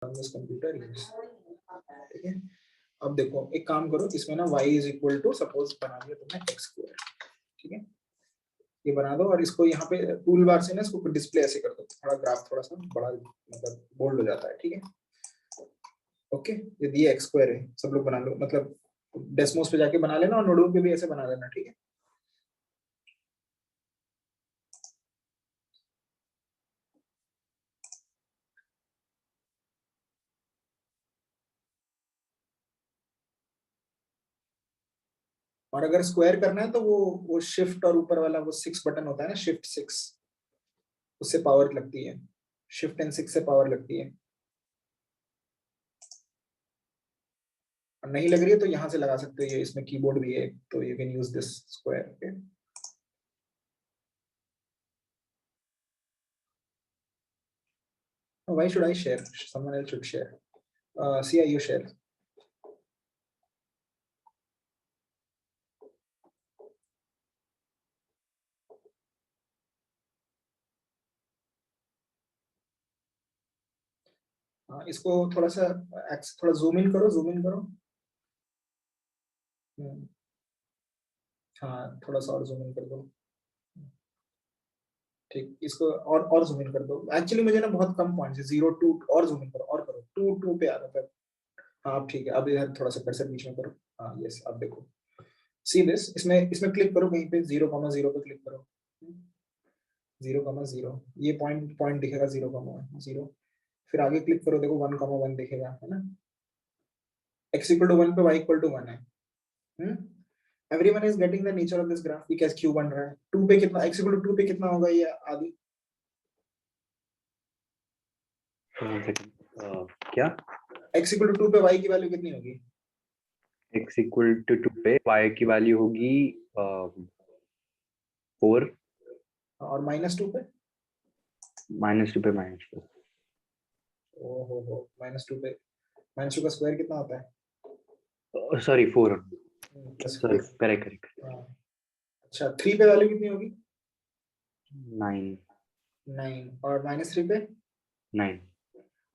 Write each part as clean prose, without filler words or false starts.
Computer, ठीक है। अब देखो एक काम करो, इसमें ना y is equal to suppose बना दिया तुमने x स्क्वायर, ठीक है, ये बना दो और इसको यहाँ पे टूल बार से ना इसको डिस्प्ले ऐसे कर दो, थोड़ा ग्राफ थोड़ा सा बड़ा मतलब बोल्ड हो जाता है, ठीक है। ओके, ये दिया x स्क्वायर है, सब लोग बना लो, मतलब डेस्मोस पे जाके बना लेना और नोटबुक पे भी ऐसे बना लेना, ठीक है। और अगर स्क्वायर करना है तो वो शिफ्ट और ऊपर वाला वो 6 बटन होता है ना, शिफ्ट 6, उससे पावर लगती है, शिफ्ट एंड 6 से पावर लगती है। और नहीं लग रही है तो यहाँ से लगा सकते हो, ये इसमें कीबोर्ड भी है तो you can use this square, okay. Why should I share? Someone else should share. See, you share. इसको थोड़ा सा थोड़ा जूम इन करो, जूम इन करो। हाँ, थोड़ा सा और जूम इन कर दो, ठीक। इसको और जूम इन कर दो। एक्चुअली मुझे ना बहुत कम पॉइंट्स है, 0 2 और जूम इन करो, और करो 2 2 पे आ रहा है। हाँ अब ठीक है, अब इधर थोड़ा सा कर्सर बीच में करो। हाँ यस, अब देखो, सी दिस, इसमें क्लिक करो कहीं पे, 0,0 पे क्लिक करो, 0,0, ये पॉइंट पॉइंट दिखेगा 0,0। फिर आगे क्लिक करो, देखो 1,1 दिखेगा, है ना। x इक्वल टू 1 पे y इक्वल टू 1 है। Everyone is getting the nature of this graph, because q बन रहा है 2 पे कितना, x इक्वल टू 2 पे कितना होगा ये आदि? क्या x इक्वल टू 2 पे y की वैल्यू कितनी होगी? x इक्वल टू 2 पे y की वैल्यू होगी 4, और -2 पे? -2 पे -4। ओहो, -2 पे, -2 का स्क्वायर कितना होता है? Sorry 4, sorry +4। करेक्ट। अच्छा, 3 पे वैल्यू कितनी होगी? 9 और -3 पे? 9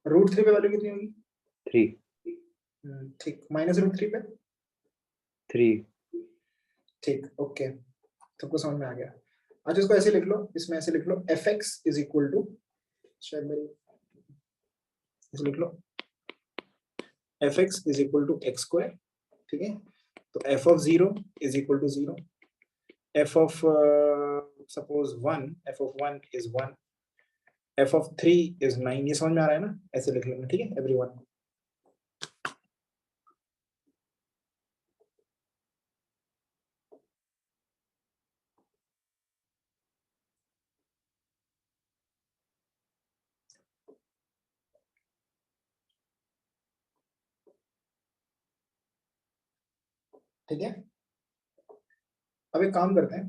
√3 पे वैल्यू कितनी होगी? 3 ठीक, -√3 पे? 3 ठीक, ओके, सबको समझ में आ गया। अच्छा, इसको ऐसे लिख लो, इसमें ऐसे लिख लो, fx इज इक्वल टू, शायद मेरी, ऐसे लिख लो, fx is equal to x square, ठीक है। तो f of 0 is equal to 0, f of suppose 1, f of 1 is 1, f of 3 is 9। ये समझ में आ रहा है ना? ऐसे लिख लेना, ठीक है एवरीवन। ठीक है, अब एक काम करते हैं,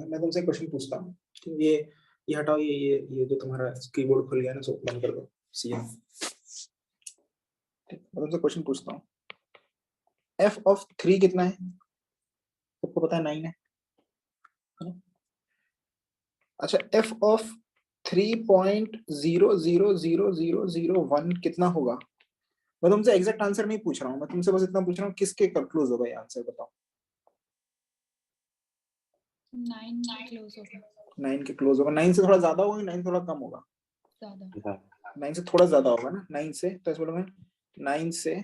मैं तुमसे एक क्वेश्चन पूछता हूँ। ये हटाओ, ये जो तुम्हारा कीबोर्ड खुल गया ना, सो बंद कर दो, सीएम। मैं तुमसे क्वेश्चन पूछता हूँ, f ऑफ 3 कितना है? सबको पता है 9 है ना? अच्छा, f ऑफ 3.000001 कितना होगा? मैं तुमसे एग्जैक्ट आंसर नहीं पूछ रहा हूँ, मैं तुमसे बस इतना पूछ रहा हूँ, किसके क्लोज होगा ये आंसर, बताओ। 9 के क्लोज होगा। 9 के क्लोज होगा। 9 से थोड़ा ज्यादा होगा, 9 से थोड़ा कम होगा? ज्यादा। 9 से थोड़ा ज्यादा होगा ना, 9 से, तो ऐसे बोलूंगा 9 से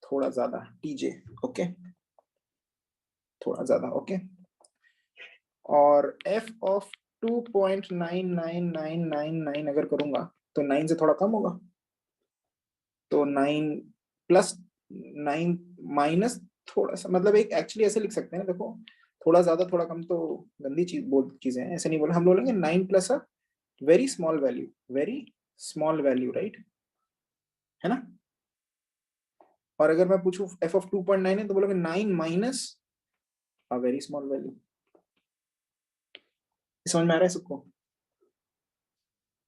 थोड़ा ज्यादा, टीजे, ओके, थोड़ा ज्यादा, ओके। और f ऑफ 2.99999 अगर करूंगा तो 9 से थोड़ा कम होगा, तो 9 प्लस 9 माइनस थोड़ा सा, मतलब एक एक्चुअली ऐसे लिख सकते हैं, देखो थोड़ा ज्यादा थोड़ा कम तो गंदी चीजें हैं, ऐसे नहीं बोले, हम बोलेंगे 9 प्लस अ वेरी स्मॉल वैल्यू, राइट, है ना। और अगर मैं पूछूं f ऑफ 2.9 है तो बोलोगे 9 माइनस अ वेरी स्मॉल वैल्यू। समझ में आ रहा है सबको?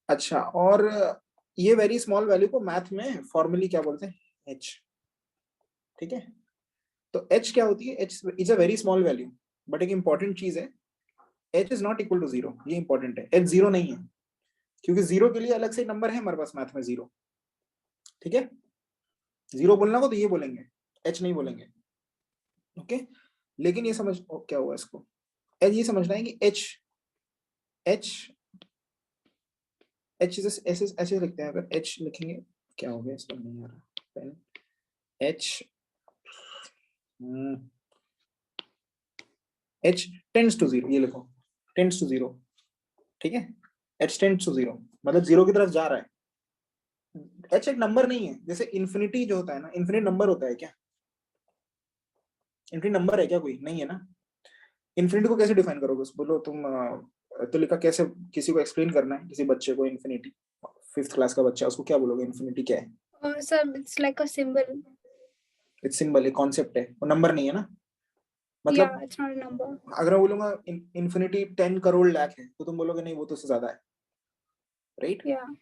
अच्छा, और ये वेरी स्मॉल वैल्यू को मैथ में फॉर्मली क्या बोलते हैं? h, ठीक है। तो h क्या होती है? h is a very small value, but एक इंपॉर्टेंट चीज है, h is not equal to 0, ये इंपॉर्टेंट है, h 0 नहीं है। क्योंकि जीरो के लिए अलग से नंबर है हमारे पास मैथ में, जीरो। ठीक है, जीरो बोलना हो तो ये बोलेंगे, एच नहीं बोलेंगे। ओके, लेकिन ये समझ क्या हुआ इसको, ये समझना है कि एच एच एच ऐसे ऐसे लिखते हैं, अगर एच लिखेंगे क्या हो गया, इसका नहीं आ रहा pen, h h tends to zero, ये लिखो टेंड्स टू जीरो। ठीक है, एच टेंड्स टू जीरो मतलब जीरो की तरफ जा रहा है। एच एक नंबर नहीं है, जैसे इन्फिनिटी जो होता है ना, इन्फिनिट नंबर होता है क्या, इन्फिनिट नंबर है क्या, कोई नहीं है ना। इन्फिनिटी को कैसे डिफाइन करोगे, बोलो तुम, तो लिखा कैसे, किसी को एक्सप्लेन करना है किसी बच्चे को इन्फिनिटी, 5th क्लास का बच्चा, उसको क्या बोलोगे इन्फिनिटी क्या है। Sir, it's like a symbol. It's symbol, एक कॉन्सेप्ट है, वो नंबर नहीं है ना। Yeah, मतलब it's not a number. अगर मैं बोलूंगा इन्फिनिटी 10 करोड़ लाख है, तो तुम बोलोगे नहीं वो तो उससे ज्यादा है, राइट। Yeah.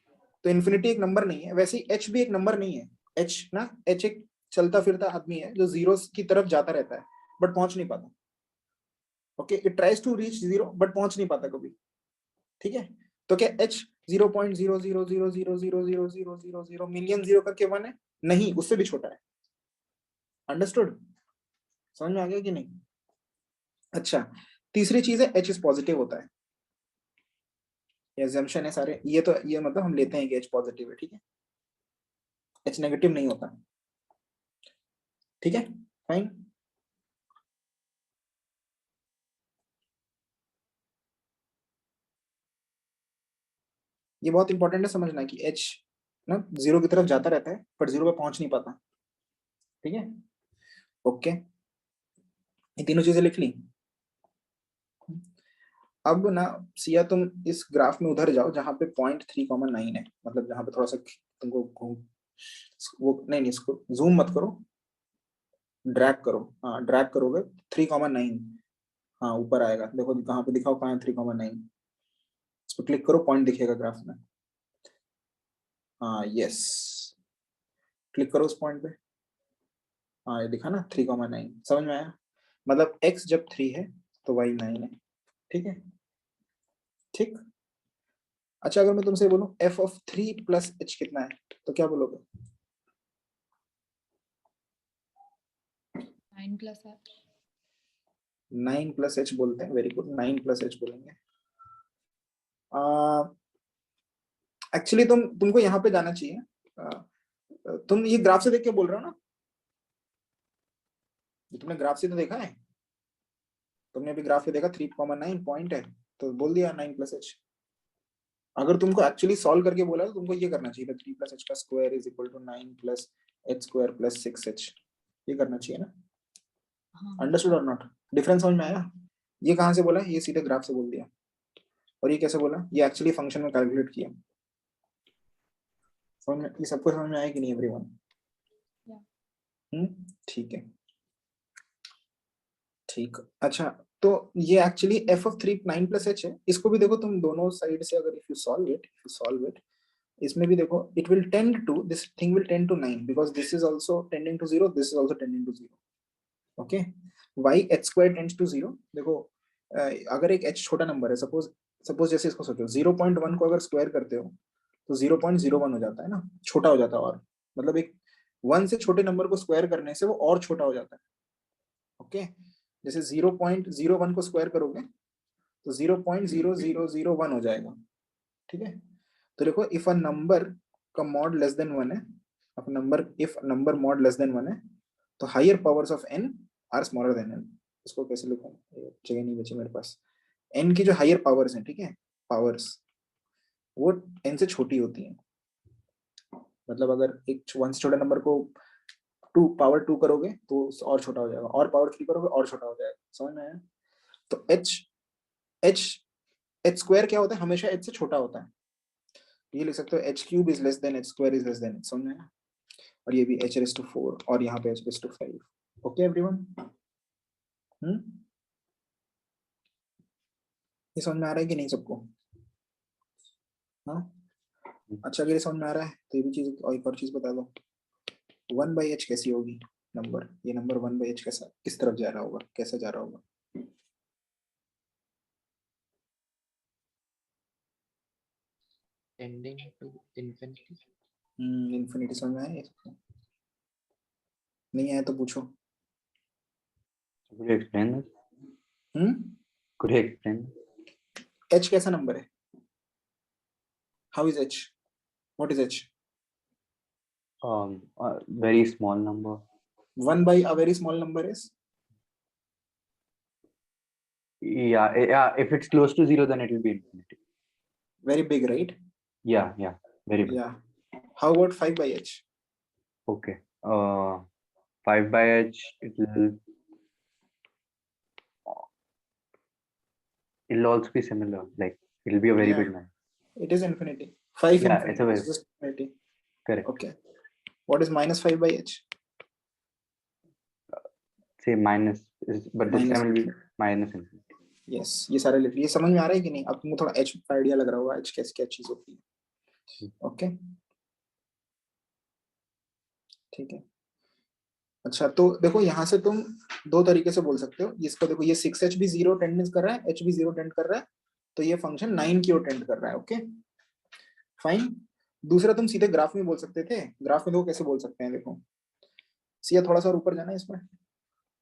तो इन्फिनिटी एक नंबर नहीं है, वैसे ही एच भी एक नंबर नहीं है। एच ना, एच एक चलता फिरता आदमी है जो जीरो की तरफ जाता रहता है बट पहुंच नहीं पाता। Okay, it tries to reach zero but पहुंच नहीं पाता कभी। ठीक है, तो क्या एच 0.000000000 मिलियन जीरो करके वन है, नहीं, उससे भी छोटा है। अंडरस्टूड, समझ में आ गया कि नहीं। अच्छा, तीसरी चीज है एच इज पॉजिटिव होता है, एजम्पशन है सारे, ये तो ये मतलब हम लेते हैं कि एच पॉजिटिव है। ठीक है, एच नेगेटिव नहीं होता। ठीक है, फाइन। ये बहुत इंपॉर्टेंट है समझना कि एच ना जीरो की तरफ जाता रहता है पर जीरो पे पहुंच नहीं पाता। ठीक है, ओके, ये तीनों चीजें लिख ली। अब ना सिया तुम इस ग्राफ में उधर जाओ जहां पे 0.3,9 है, मतलब जहां पे थोड़ा सा तुमको वो नहीं नहीं, इसको जूम मत करो, ड्रैग करो। हाँ, ड्रैग करोगे 3,9, हाँ ऊपर आएगा, देखो कहाँ पे दिखाओ, कहाँ है 3,9, इस पर क्लिक करो, पॉइंट दिखेगा ग्राफ में। हाँ यस, क्लिक करो उस पॉइंट पे, हाँ ये दिखा ना 3,9, समझ में आया। मतलब x जब 3 है तो y 9 है। ठीक है, ठीक। अच्छा, अगर मैं तुमसे बोलूं f ऑफ 3 प्लस h कितना है, तो क्या बोलोगे। 9 plus h. 9 प्लस h बोलते हैं, वेरी गुड, 9 प्लस h बोलेंगे। एक्चुअली तुमको यहाँ पे जाना चाहिए। तुम ये ग्राफ से देख के बोल रहे हो ना, ये तुमने ग्राफ से तो देखा है, तुमने अभी ग्राफ पे देखा 3,9 पॉइंट है, तो बोल दिया 9 प्लस h। अगर तुमको एक्चुअली सॉल्व करके बोला तो तुमको ये करना चाहिए, 3 प्लस h का square is equal to 9 plus h square plus 6h, ये करना चाहिए ना। हाँ. अंडरस्टूड और नॉट, डिफरेंस समझ में आया। ये कहाँ से बोला, ये सीधे ग्राफ से बोल दिया। और ये कैसे बोला, ये एक्चुअली फंक्शन में कैलकुलेट किया। समझ में, ये सबको समझ में आया कि नहीं एवरीवन। ठीक है, ठीक। अच्छा, तो ये actually f of 3 9 plus h है, इसको भी देखो तुम दोनों साइड से, अगर इफ यू सॉल्व इट, इसमें भी देखो it will tend to, this thing will tend to 9 because this is also tending to 0, this is also tending to 0। Okay, y h square tends to 0। देखो अगर एक h छोटा number है, suppose जैसे इसको सोचो, 0.1 को अगर स्क्वायर करते हो तो 0.01 हो जाता है ना, छोटा हो जाता है, और मतलब एक 1 से छोटे नंबर को स्क्वायर करने से वो और छोटा हो जाता है। ओके, जैसे 0.01 को स्क्वायर करोगे तो 0.0001 हो जाएगा। ठीक है, तो देखो इफ अ नंबर का मॉड लेस देन 1 है, if number mod less than 1 है, तो higher powers of n are smaller than n। इसको कैसे लिखूं, जगह नहीं बची मेरे पास। n की जो हायर पावर्स हैं, ठीक है, पावर्स वो n से छोटी होती हैं। मतलब अगर एक 1 से छोटे नंबर को 2 पावर 2 करोगे तो और छोटा हो जाएगा, और पावर 3 करोगे और छोटा हो जाएगा। समझ में आया। तो h h स्क्वायर क्या होता है, हमेशा h से छोटा होता है। ये लिख सकते हो h cube is less than h square is less than h। समझ में आया। और ये भी h रेज़ टू 4 और यहाँ पे h raise to 5। Okay everyone, ये समझ में आ रहा है कि नहीं सबको। हाँ, अच्छा, अगर ये समझ में आ रहा है तो ये भी चीज, और एक और चीज बता दो, 1/h कैसी होगी नंबर, ये नंबर 1/h कैसा, किस तरफ जा रहा होगा, कैसे जा रहा होगा। Tending to infinity. इन्फिनिटी समझ में आया इसको? नहीं आया तो पूछो। Could you explain this? Could you explain? H कैसा नंबर है? How is H? What is H? A very small number. 1 by a very small number is Yeah. If it's close to zero, then it will be infinity. very big, right? Yeah. Very big. Yeah. How about 5 by h? Okay. 5 by h, it'll also be similar. Like it'll be a very Yeah. big number. It is infinity. 5 Yeah, infinity it's a very is just infinity. correct. Okay. What is minus 5 by h? Say minus is, but this Minus. time will be minus infinity. Yes. ये सारे लिख ये समझ में आ रहा है कि नहीं? अब तुमको थोड़ा h का आइडिया लग रहा होगा h कैसे क्या चीज होती है. ओके ठीक है. अच्छा तो देखो यहाँ से तुम दो तरीके से बोल सकते हो. इसको देखो ये 6h भी 0 टेंड कर रहा है, h भी 0 टेंड कर रहा है, तो ये फंक्शन 9 की ओर टेंड कर रहा है. Okay fine. दूसरा तुम सीधे ग्राफ में बोल सकते थे. ग्राफ में देखो कैसे बोल सकते हैं. देखो सीधा थोड़ा सा और ऊपर जाना है इसमें,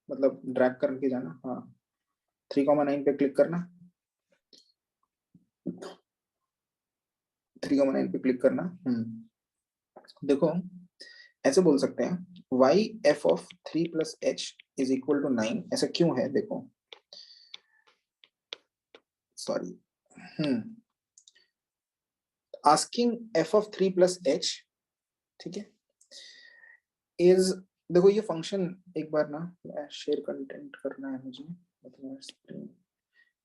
मतलब ड्रैग करके जाना. हाँ 3,9 पे क्लिक करना. 3,9 पे क्लिक करना. देखो ऐसे बोल सकते हैं y f of 3 plus h is equal to 9. ऐसा क्यों है? देखो sorry asking f of 3 plus h, ठीक है, is देखो ये फंक्शन एक बार ना शेयर कंटेंट करना है मुझे, मतलब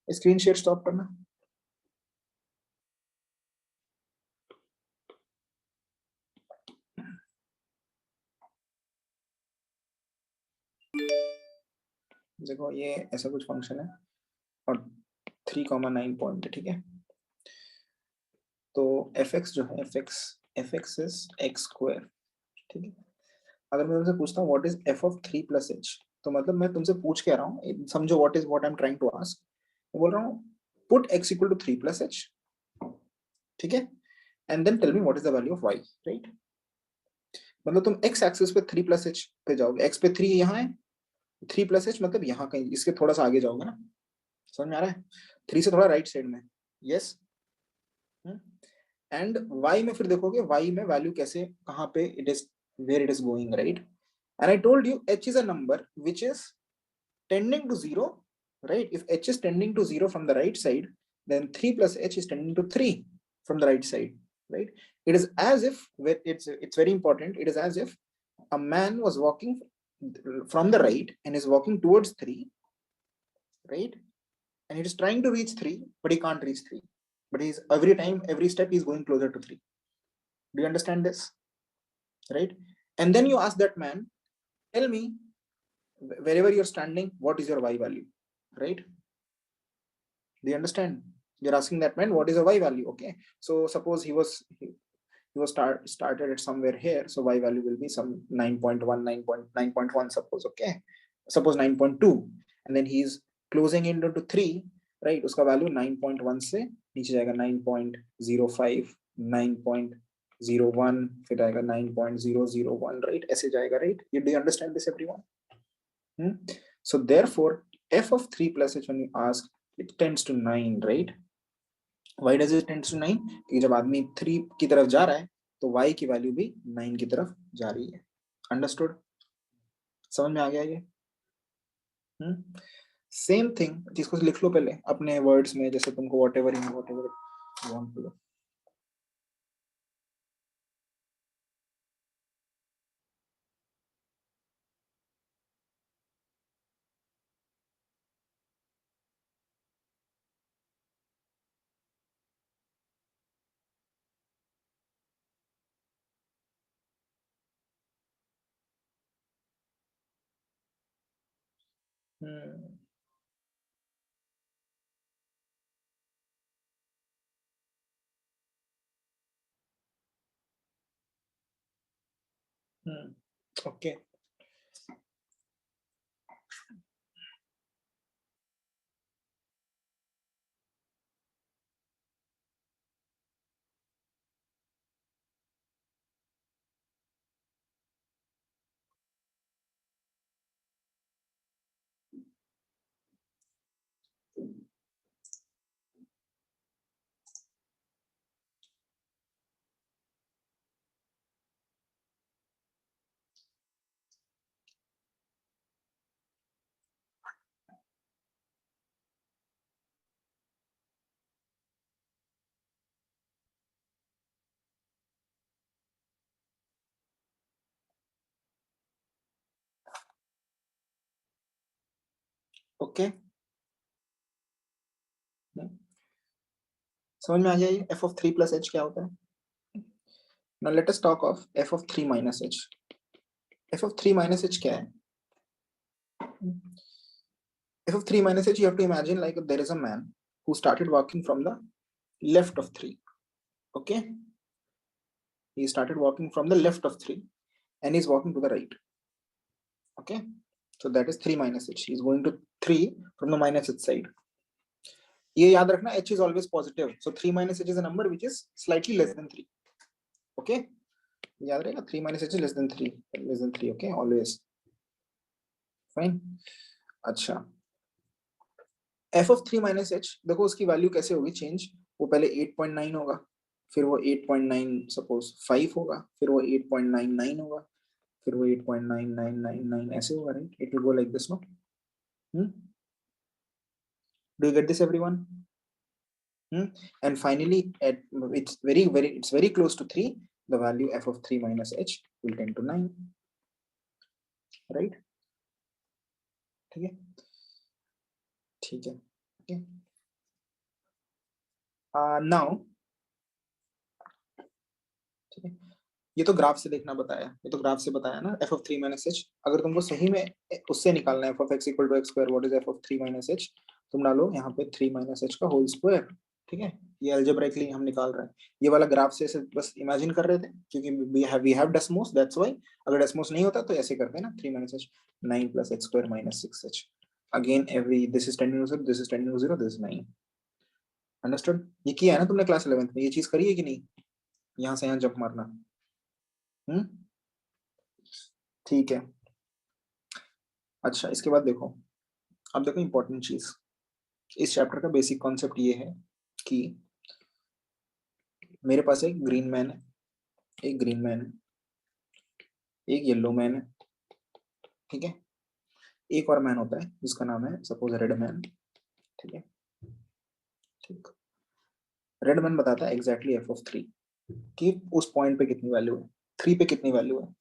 स्क्रीन शेयर स्टॉप करना. देखो ये ऐसा कुछ फंक्शन है और 3,9 पॉइंट है. ठीक है तो fx जो है fx is x स्क्वायर. ठीक है. अगर मैं तुमसे पूछता हूँ what is f of 3 plus h, तो मतलब मैं तुमसे पूछ के आ रहा हूँ, समझो what I am trying to ask. मैं बोल रहा हूँ put x equal to 3 plus h. ठीक है. And then tell me what is the value of y. Right. मतलब तुम x एक्सिस पे 3 plus h पे जाओगे. x पे 3 यहाँ है, 3 plus h मतलब यहाँ कहीं इसके थोड़ा सा आगे जाओगे ना. समझ में आ रहा है? 3 से थोड़ा राइट साइड में. यस. एंड y में फिर देखोगे y में वैल्यू कैसे कहाँ पे it is where it is going, right? And I told you h is a number which is tending to 0, right? If h is tending to 0 from the right side, then 3 plus h is tending to 3 from the right side, right? It is as if, it's very important, it is as if a man was walking from the right and is walking towards 3, right? And he is trying to reach 3, but he can't reach 3. But he's every step he's going closer to 3. Do you understand this? Right? And then you ask that man, tell me wherever you're standing, what is your y value? Right? Do you understand? You're asking that man what is a y value. Okay, so suppose he was started at somewhere here, so y value will be some 9.1, 9.1 suppose. Okay, suppose 9.2, and then he's closing into 3, right? Uska value 9.1 से नीचे जाएगा 9.05, 9.01, फिर आएगा 9.001, right? ऐसे जाएगा, right? Do you understand this, everyone? So therefore f of 3 plus h, when you ask, it tends to 9, right? Why does it tend to 9? क्योंकि जब आदमी 3 की तरफ जा रहा है तो y की वैल्यू भी 9 की तरफ जा रही है. अंडरस्टूड? समझ में आ गया ये? सेम थिंग, जिसको लिख लो पहले अपने वर्ड्स में, जैसे तुमको whatever you want to. Okay. Okay, समझ में आ गया ये f of 3 plus h क्या होता है? Now let us talk of f of 3 minus h. f of 3 minus h क्या है? f of 3 minus h, you have to imagine like there is a man who started walking from the left of 3. Okay, he started walking from the left of 3 and he's walking to the right. Okay, so that is 3 minus h. He's going to 3 from the minus h side. ये याद रखना, h is always positive, so 3 minus h is a number which is slightly less than 3. Okay, याद रहेगा, 3 minus h is less than 3. Okay, always fine. अच्छा, f of 3 minus h, देखो उसकी value कैसे होगी चेंज, वो पहले 8.9 होगा, फिर वो 8.9 सपोज 5 होगा, फिर वो 8.99 होगा, फिर वो 8.9999 ऐसे होगा, right? It will go like this, no? Do you get this, everyone? And finally, it's very close to 3. The value f of 3 minus h will tend to 9, right? ठीक है, ठीक है. Okay. Now, ठीक है, ये तो ग्राफ से देखना बताया, ये तो ग्राफ से बताया ना f of 3 minus h. अगर तुमको सही में उससे निकालना है f of x equal to x square, what is f of 3 minus h, तुम डालो यहाँ पे 3 minus h का होल स्क्वायर. ठीक है, ये अलजेब्राइकली हम निकाल रहे हैं. ये वाला ग्राफ से ऐसे बस इमेजिन कर रहे थे क्योंकि we have Desmos, that's why. अगर डेस्मोस नहीं होता तो ऐसे करते हैं ना, 3 minus h, 9 plus h square minus 6h. Again, this is tending to 0, this is tending to 0, this is 9. Understood? ये किया है ना तुमने क्लास 11th में, ये चीज करी है कि नहीं? यहाँ से यहाँ जंप मारना. ठीक है. अच्छा, इसके बाद देखो, अब देखो इंपॉर्टेंट चीज, इस चैप्टर का बेसिक कॉन्सेप्ट ये है कि मेरे पास एक ग्रीन मैन है, एक ग्रीन मैन है, एक येलो मैन है. ठीक है, एक और मैन होता है जिसका नाम है सपोज रेड मैन. ठीक है, ठीक. रेड मैन बताता है एग्जैक्टली f of 3 कि उस पॉइंट पे कितनी वैल्यू है, 3 पे कितनी वैल्यू है.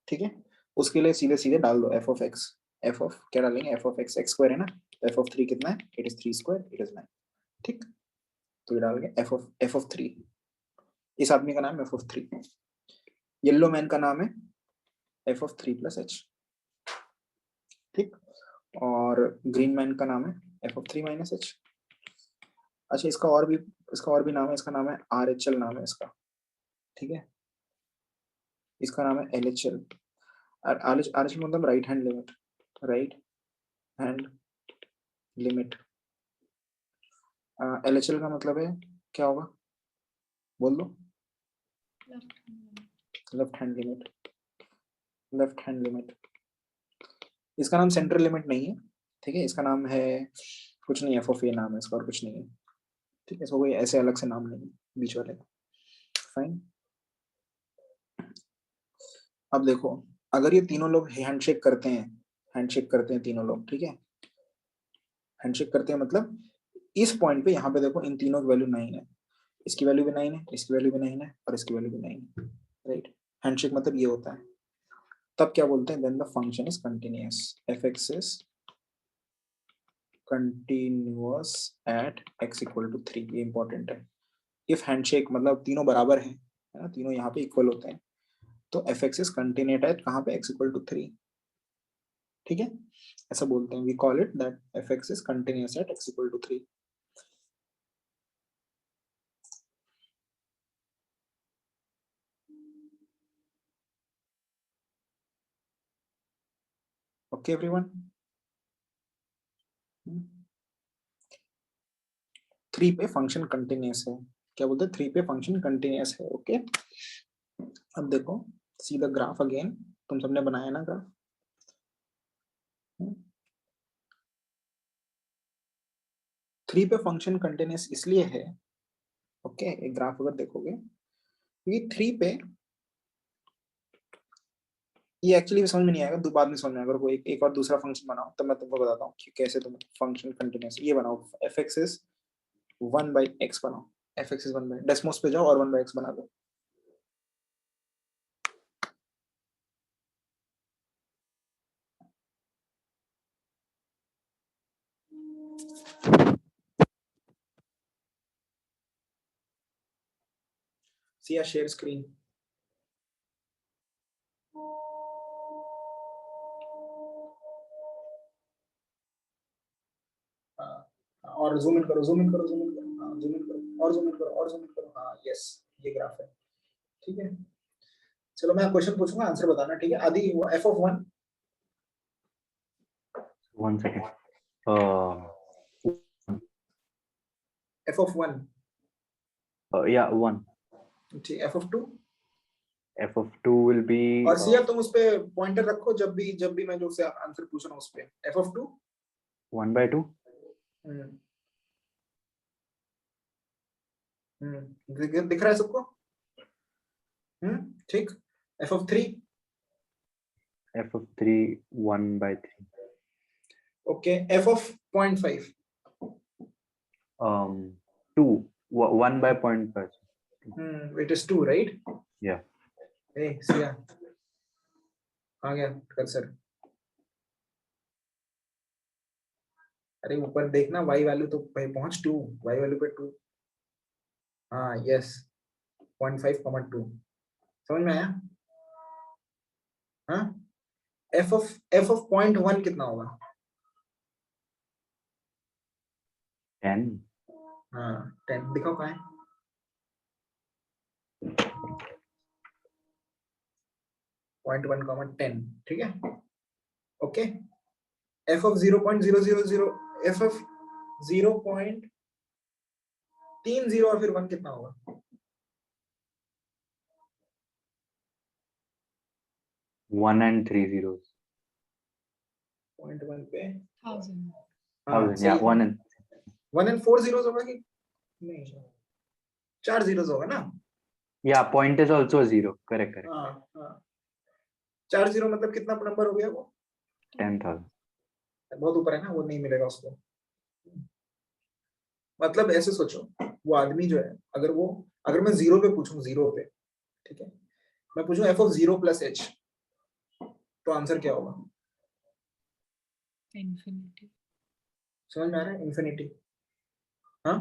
ठीक है, उसके लिए सीधे सीधे डाल दो f of x. f of क्या डालेंगे, f of x स्क्वायर है ना, f of 3 कितना है, it is 3 square, it is 9. ठीक, तो ये डाल के f of 3. इस आदमी का नाम है f of 3. येलो मैन का नाम है f of 3 plus h. ठीक, और ग्रीन मैन का नाम है f of 3 minus h. अच्छा, इसका और भी नाम है, इसका नाम है RHL नाम है इसका. ठीक है, इसका नाम है LHL. RHL मतलब right hand limit, right hand limit. LHL का मतलब है क्या होगा, बोल दो? Left hand limit. Left hand limit. इसका नाम सेंट्रल लिमिट नहीं है. ठीक है, इसका नाम है कुछ नहीं, f of a नाम है इसका, और कुछ नहीं है. ठीक है, इसको कोई ऐसे अलग से नाम नहीं है बीच वाले का. फाइन. अब देखो, अगर ये तीनों लोग हैंडशेक करते हैं तीनों लोग. ठीक है, हैंडशेक करते हैं मतलब इस पॉइंट पे, यहाँ पे देखो इन तीनों की वैल्यू 9 है, इसकी वैल्यू भी 9 है, इसकी वैल्यू भी 9 है, और इसकी वैल्यू भी 9 है, राइट? हैंडशेक मतलब ये होता है. तब क्या बोलते हैं, then the function is continuous. fx is continuous at x equal to 3. ये इंपॉर्टेंट है. इफ हैंडशेक मतलब तीनों बराबर है ना, तीनों यहाँ पे इक्वल होते हैं, तो fx इज कंटिन्यूअस एट कहाँ पे, x इक्वल टू 3. ठीक है, ऐसा बोलते हैं. We call it that fx is continuous at x equal to 3. Okay everyone. 3 पे फंक्शन कंटिन्यूअस है. क्या बोलते हैं, 3 पे फंक्शन कंटिन्यूअस है. ओके, अब देखो, सी द ग्राफ अगेन. तुम सबने बनाया ना ग्राफ. 3 पे फंक्शन कंटिन्यूअस इसलिए है, ओके, एक ग्राफ अगर देखोगे, ये 3 पे, ये एक्चुअली समझ में नहीं आएगा, बाद में समझ में आएगा. कोई एक और दूसरा फंक्शन बनाओ, तब मैं तुमको बताता हूँ कि कैसे तुम फंक्शन कंटिन्यूअस. ये बनाओ, fx इज 1/x बनाओ. fx इज 1/, डेस्मोस पे जाओ और 1/x बना दो. See a share screen. और जूम इन करो, जूम इन करो, जूम इन करो, हाँ जूम इन करो, और जूम इन करो, और जूम इन करो, हाँ यस, ये ग्राफ है, ठीक है। चलो मैं क्वेश्चन पूछूंगा, आंसर बताना, ठीक है। आदि f of 1, 1 second. f of 1, Yeah, 1. ठीक, f of 2, F of 2 will be और सिया तुम उस पे पॉइंटर रखो जब भी मैं जो से आंसर पूछ रहा हूँ उस पे, f of 2 1/2. दिख रहा है सबको? ठीक। f of 3, F of 3 1/3. Okay. f of 0.5, 2 1/0.5. it is 2, right? Yeah. ए सिया आ गया कर्सर, अरे ऊपर देखना, y वैल्यू तो पहुंच 2, y वैल्यू पे 2, हाँ यस 0.5, 2 समझ में आया? हाँ f of 0.1 कितना होगा? 10. हाँ 10 दिखाओ कहाँ है? पॉइंट 1, 10, ठीक है, okay. f of 0.000, f of 0.30 और फिर 1 कितना होगा? 1 and 3 zeros. 0.1 पे 1000. हाँ 1000. Yeah, 1 and 1 and 4 zeros होगा कि नहीं? 4 zeros होगा ना? yeah, point is also a 0. Correct. हाँ 4 0 मतलब कितना नंबर हो गया वो? 10,000. बहुत ऊपर है ना, वो नहीं मिलेगा उसको। मतलब ऐसे सोचो, वो आदमी जो है, अगर मैं 0 पे पूछूं, 0 पे, ठीक है, मैं पूछूं f of 0 plus h, तो आंसर क्या होगा? Infinity. समझ में आ रहा है? इंफिनिटी। हाँ,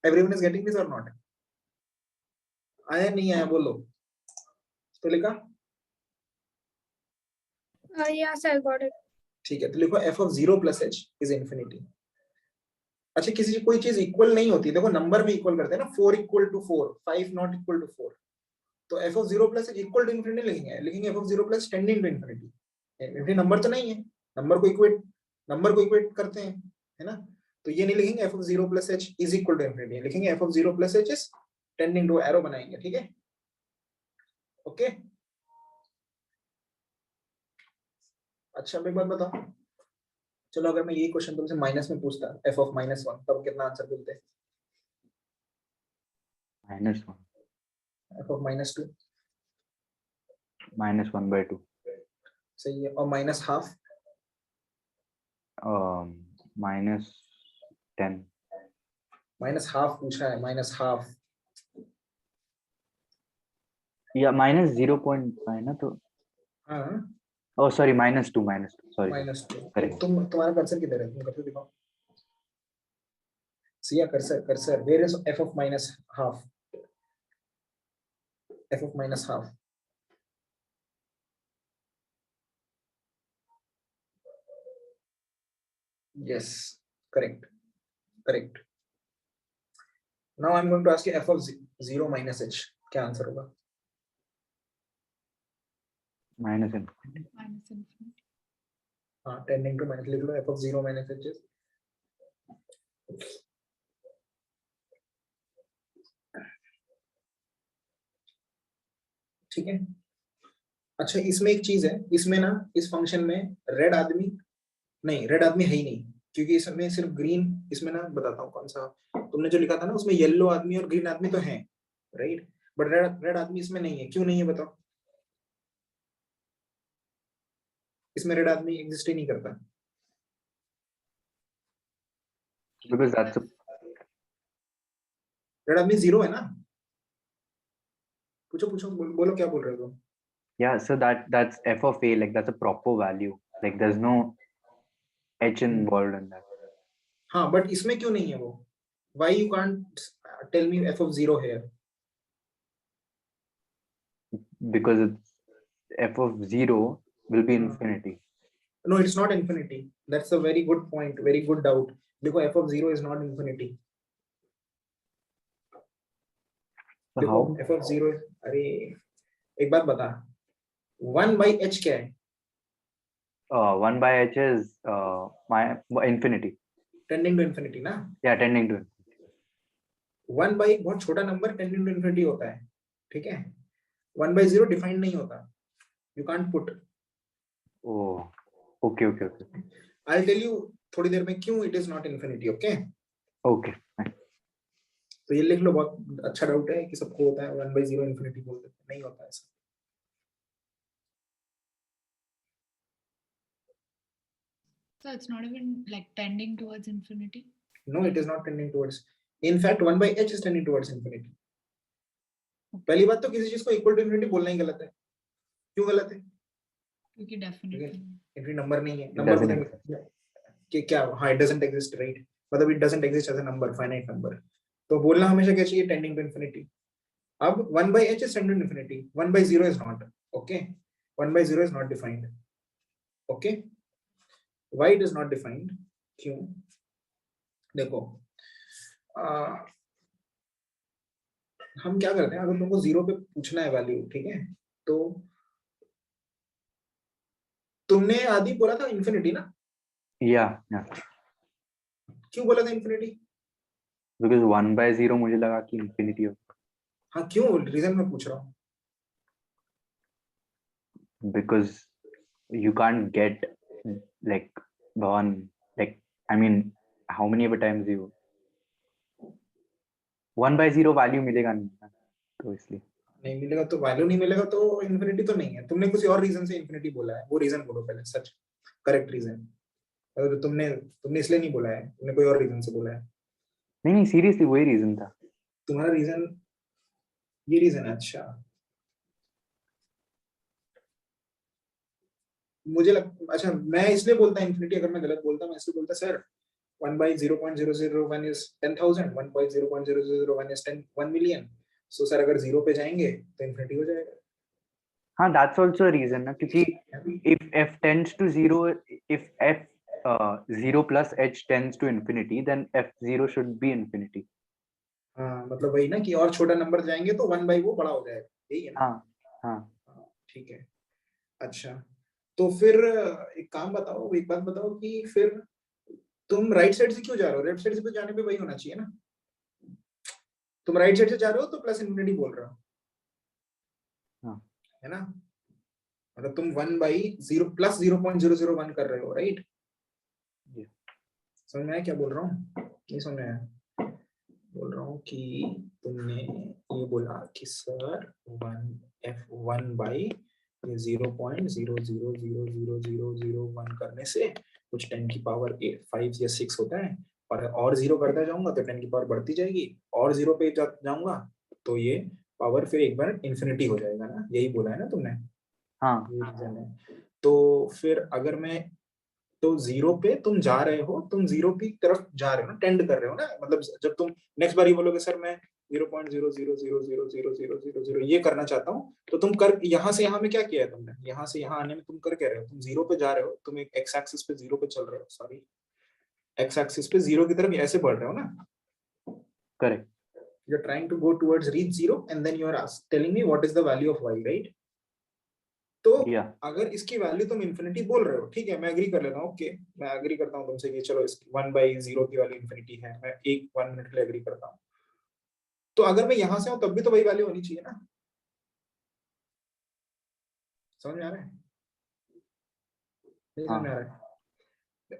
एवरीवन इज गेटिंग दिस और नॉट? आया नहीं आया बोलो तो लिखा, Yes, I got it. ठीक है, तो लिखो f of 0 plus h is infinity। अच्छा, किसी कोई चीज इक्वल नहीं होती, देखो नंबर में इक्वल करते हैं ना, 4 equal to 4, 5 not equal to 4, तो f of 0 plus h equal to infinity लिखेंगे f of 0 plus tending to infinity। Infinity number तो नहीं है, नंबर को इक्वेट करते हैं, है ना, तो ये नहीं लिखेंगे f of 0 plus h is equal to infinity, लिखेंगे f of 0 plus h is tending to, arrow बनाएंगे, ठीक है, ओके। अच्छा एक बात बताओ, चलो अगर मैं ये क्वेश्चन तुमसे माइनस में पूछता, f of -1, तब कितना आंसर मिलते? -1. f of -2, -1/2. सही है, और -12, -10. -12 पूछा है, -12, या -0.5 ना, तो हाँ oh sorry, -2. Sorry. -2। Correct. तुम्हारा कर्सर किधर है? तुम कर्सर दिखाओ, Siya cursor, where is f of -12, f of -12, yes, correct। now I'm going to ask you f of 0 minus h, क्या आंसर होगा? -infinity. Minus infinity. हाँ, tending to minus लिख लो, f of 0 minus h is, ठीक है। अच्छा, इसमें एक चीज है, इसमें ना, इस फंक्शन में रेड आदमी है ही नहीं, क्योंकि इसमें सिर्फ ग्रीन, इसमें ना बताता हूँ कौन सा, तुमने जो लिखा था ना उसमें येलो आदमी और ग्रीन आदमी तो है, राइट, बट रेड आदमी इसमें नहीं है, क्यों नहीं है बताओ? इसमें रेड आदमी एग्जिस्ट ही नहीं करता, Because that's a रेड आदमी 0 है ना? पूछो बोलो क्या बोल रहे हो तुम? yeah, so that's f of a, like that's a proper value, like there's no h involved in that. हाँ बट इसमें क्यों नहीं है वो? Why you can't tell me f of 0 here? because it's f of 0 will be हाँ. infinity. No, it's not infinity. That's a very good point, very good doubt. देखो f of 0 is not infinity. So देखो how? f of 0, अरे एक बात बता, 1 by h क्या है? 1 by h is my infinity. Tending to infinity ना? Yeah, tending to. 1 by बहुत छोटा नंबर tending to infinity होता है, ठीक है? 1 by 0 डिफाइंड नहीं होता. You can't put. Oh, okay. I'll tell you थोड़ी देर में क्यों it is not infinity, okay? Okay. तो ये लिख लो, बहुत अच्छा डाउट है कि सबको होता है 1 by 0 infinity बोल देते हैं, नहीं होता ऐसा. So it's not even like tending towards infinity. No, it is not tending towards. In fact, 1 by h is tending towards infinity. पहली बात तो किसी चीज को इक्वल टू इन्फिनिटी बोलना ही गलत है. क्यों गलत है? क्योंकि definitely. इन्फिनिटी नंबर नहीं है. नंबर कि क्या? हाँ, it doesn't exist, right? मतलब it doesn't exist as a number, finite number. तो बोलना हमेशा क्या चाहिए? Tending to infinity. अब 1 by h is tending to infinity. 1 by 0 is not. Okay? 1 by 0 is not defined. Okay? Why it is not defined? क्यों? देखो, हम क्या करते हैं, अगर तुमको 0 पे पूछना है वैल्यू, ठीक है, तो तुमने आदि बोला था इन्फिनिटी ना? Yeah. क्यों बोला था इन्फिनिटी? Because 1 by 0 मुझे लगा कि infinity हो. हाँ, क्यों? रीजन मैं पूछ रहा हूँ. Because you can't get like one, like I mean how many ever times you 1 by 0 value मिलेगा नहीं ना, तो इसलिए. नहीं मिलेगा तो वैल्यू नहीं मिलेगा तो इन्फिनिटी तो नहीं है. तुमने कुछ और रीजन से इन्फिनिटी बोला है, वो रीजन बोलो पहले, सच करेक्ट रीजन. अगर तुमने इसलिए नहीं बोला है, तुमने कोई और रीजन से बोला है. नहीं सीरियसली वही रीजन था. तुम्हारा रीजन ये रीजन है. अच्छा, अच्छा मैं इसलिए बोलता इन्फिनिटी, अगर मैं गलत बोलता मैं इसलिए बोलता sir 1 by 0.0001 is 10,000, 1 by 0.0001 is 1 million. So sir अगर 0 पे जाएंगे तो इन्फिनिटी हो जाएगा. हाँ, that's also a reason ना, क्योंकि if f tends to 0, if f 0 plus h tends to infinity, then f0 should be infinity. हाँ, मतलब वही ना कि और छोटा नंबर जाएंगे तो 1 by वो बड़ा हो जाएगा, यही है ना? हाँ. ठीक है. अच्छा, तो फिर एक काम बताओ, एक बात बताओ कि फिर तुम राइट साइड से क्यों जा रहे हो? लेफ्ट साइड से तो जाने पे वही होना चाहिए ना. तुम राइट साइड से जा रहे हो तो प्लस इन्फिनिटी बोल रहे हो. हाँ. है ना? मतलब तुम 1 by 0 plus 0.001 कर रहे हो, राइट? समझ में आया क्या बोल रहा हूँ? नहीं समझ में आया? बोल रहा हूँ कि तुमने ये बोला कि सर 1 by 0.00000001 करने से कुछ 10 की पावर 5 या 6 होता है, और 0 करता जाऊंगा तो 10 की पावर बढ़ती जाएगी, और 0 पे जाऊंगा तो ये पावर फिर एक बार इन्फिनिटी हो जाएगा ना. यही बोला है ना तुमने? हाँ. ये रीजन है. तो फिर अगर मैं तो 0 पे तुम जा रहे हो, तुम 0 की तरफ जा रहे हो ना, टेंड कर रहे हो ना. मतलब जब तुम नेक्स्ट बार ये बोलोगे सर मैं 0.00000000 ये करना चाहता हूँ, तो तुम कर यहाँ से यहाँ में क्या किया है तुमने? यहाँ से यहाँ आने में तुम कर क्या रहे हो? तुम 0 पे जा रहे हो, तुम एक एक्स एक्सिस पे 0 पे चल रहे हो, सॉरी एक्स एक्सिस पे 0 की तरफ ऐसे बढ़ रहे हो ना. Correct. You're trying to go towards reach 0 and then you're telling me what is the value of y, right? तो अगर इसकी वैल्यू तुम इन्फिनिटी बोल रहे हो, ठीक है, मैं एग्री कर लेता हूँ. ओके, मैं एग्री करता हूँ तुमसे कि चलो 1 by 0 की वैल्यू इन्फिनिटी है, मैं 1 मिनट के लिए एग्री करता हूँ. तो अगर मैं यहाँ से हूँ तब भी तो वही वैल्यू होनी चाहिए ना. समझ में आ रहा है? नहीं समझ में आ रहा है?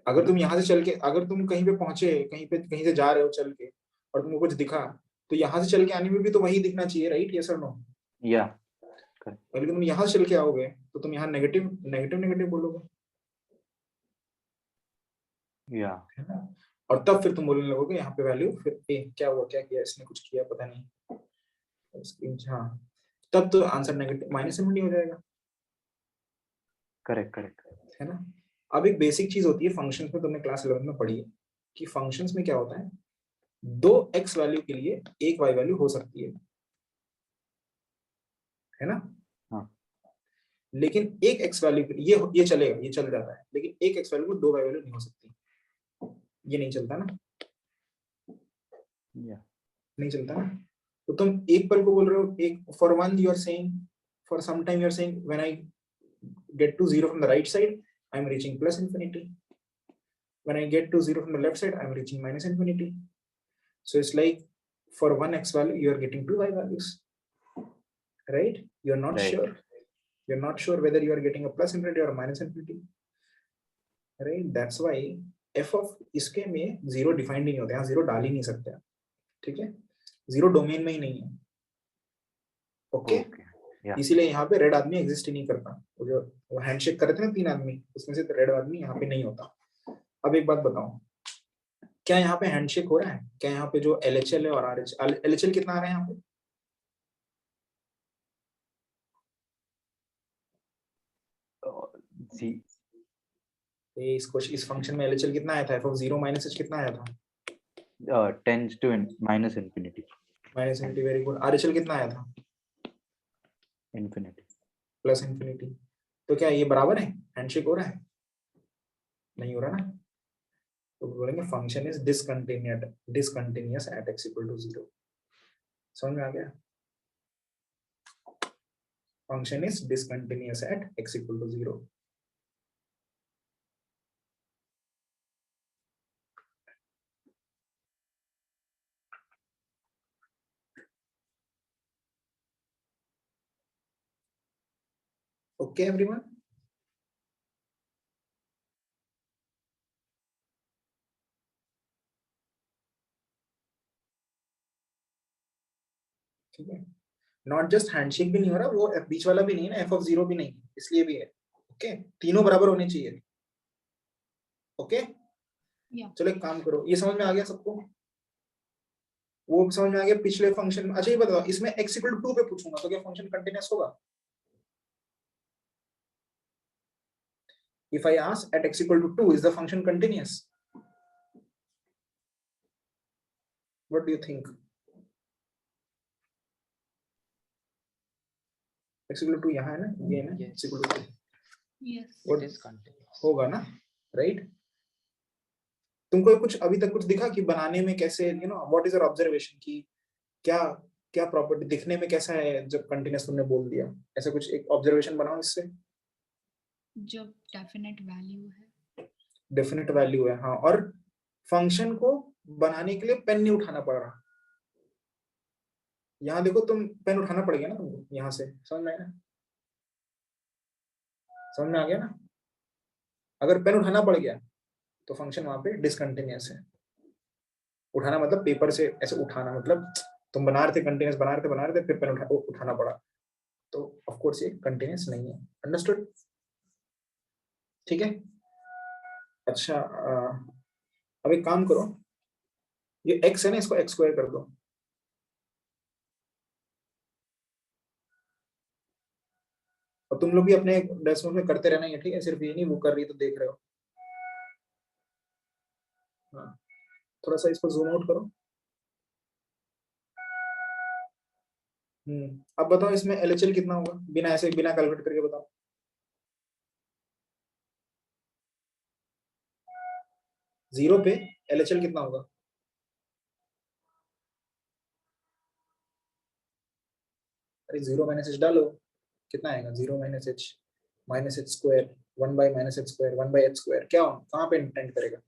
अगर तुम यहाँ से चल के, अगर तुम कहीं पे पहुंचे, कहीं से जा रहे हो चल के, और तुमको कुछ दिखा, तो यहाँ से चल के आने में भी तो वही दिखना चाहिए, राइट? यस और नो? या. अगर तुम यहाँ से चल के आओगे तो तुम यहाँ नेगेटिव बोलोगे. या. है ना? और तब फिर तुम बोलने लगोगे यहाँ पे वैल्यू, फिर क्या हुआ, क्या किया इसने, कुछ किया पता नहीं. हाँ, तब तो आंसर नेगेटिव माइनस इन्फिनिटी हो जाएगा. करेक्ट. है ना? अब एक बेसिक चीज होती है फंक्शंस में, तुमने क्लास 11 में पढ़ी है कि फंक्शंस में क्या होता है, दो x वैल्यू के लिए एक y वैल्यू हो सकती है ना? हाँ। लेकिन एक x वैल्यू ये चलेगा, ये चल जाता है, लेकिन एक x वैल्यू को दो y वैल्यू नहीं हो सकती, ये नहीं चलता ना, नहीं चलता ना। तो तुम एक पल को बोल रहे हो, एक for one you are saying, for some time you are saying when I get to zero from the right side I am reaching plus infinity, when I get to zero from the left side I am reaching minus infinity. So it's like for one x value you are getting two y values, right? You're not Right. sure, you're not sure whether you are getting a plus infinity or a minus infinity, right? That's why f of इसके में zero defined नहीं होते, यहाँ zero डाल ही नहीं सकते, ठीक है? जीरो डोमेन में ही नहीं है, ओके? इसीलिए यहाँ पे रेड आदमी एग्जिस्ट ही नहीं करता, वो जो वो हैंडशेक कर रहे थे ना तीन आदमी, उसमें से रेड आदमी यहाँ पे नहीं होता। अब एक बात बताओ, क्या यहाँ पे हैंडशेक हो रहा है? क्या यहाँ पे जो LHL है और RHL, LHL कितना आ रहा है यहाँ पे? इस फंक्शन में LHL कितना आया था? f of 0 minus h कितना आया था? Tends to minus infinity. Minus infinity, very good. RHL कितना आया था? Infinity. Plus infinity. तो क्या ये बराबर है? हैंडशेक हो रहा है? नहीं हो रहा ना? तो बोलेंगे function is discontinuous at x equal to 0. समझ में आ गया? Function is discontinuous at x equal to 0. Okay, everyone? ठीक है, नॉट जस्ट हैंडशेक भी नहीं हो रहा, वो बीच वाला भी नहीं है ना, f of 0 भी नहीं, इसलिए भी है, ओके? तीनों बराबर होने चाहिए, ओके? चलो एक काम करो, ये समझ में आ गया सबको? वो समझ में आ गया पिछले फंक्शन में। अच्छा ये बताओ, इसमें x equal to 2 पे पूछूंगा तो क्या फंक्शन कंटिन्यूअस होगा? If I ask at x equal to 2, is the function continuous? What do you think? X equal to 2 यहाँ है ना, ये है ना, Yes. x equal to 2. Yes. What It is continuous. होगा ना, right? तुमको कुछ अभी तक कुछ दिखा कि बनाने में कैसे, you know, what is your observation कि क्या क्या प्रॉपर्टी दिखने में कैसा है जब कंटिन्यूअस तुमने बोल दिया, ऐसा कुछ एक ऑब्जर्वेशन बनाओ इससे। जब डेफिनेट वैल्यू है, डेफिनेट वैल्यू है, हाँ, और फंक्शन को बनाने के लिए पेन नहीं उठाना पड़ रहा। यहाँ देखो, तुम पेन उठाना पड़ गया ना तुमको, यहाँ से समझ में आया ना? समझ में आ गया ना? अगर पेन उठाना पड़ गया तो फंक्शन वहां पे डिसकंटिन्यूअस है। उठाना मतलब पेपर से ऐसे उठाना, मतलब तुम बना रहे थे, कंटिन्यूअस बना रहे थे, फिर पेन उठाना पड़ा, तो ऑफ कोर्स ये कंटिन्यूअस नहीं है। अंडरस्टूड? ठीक है, अच्छा अब एक काम करो, ये x है ना, इसको x स्क्वायर कर दो। और तुम लोग भी अपने डेस्क में करते रहना है, ठीक है? सिर्फ ये नहीं वो कर रही है तो देख रहे हो। हाँ, थोड़ा सा इसको जूम आउट करो। अब बताओ इसमें LHL कितना होगा, बिना ऐसे बिना कैलकुलेट करके बताओ। जीरो पे LHL कितना होगा? अरे जीरो माइनस एच डालो, कितना आएगा? Zero minus H square, 1 by minus H square, 1 by H square, क्या कहाँ पे इंटेंड करेगा?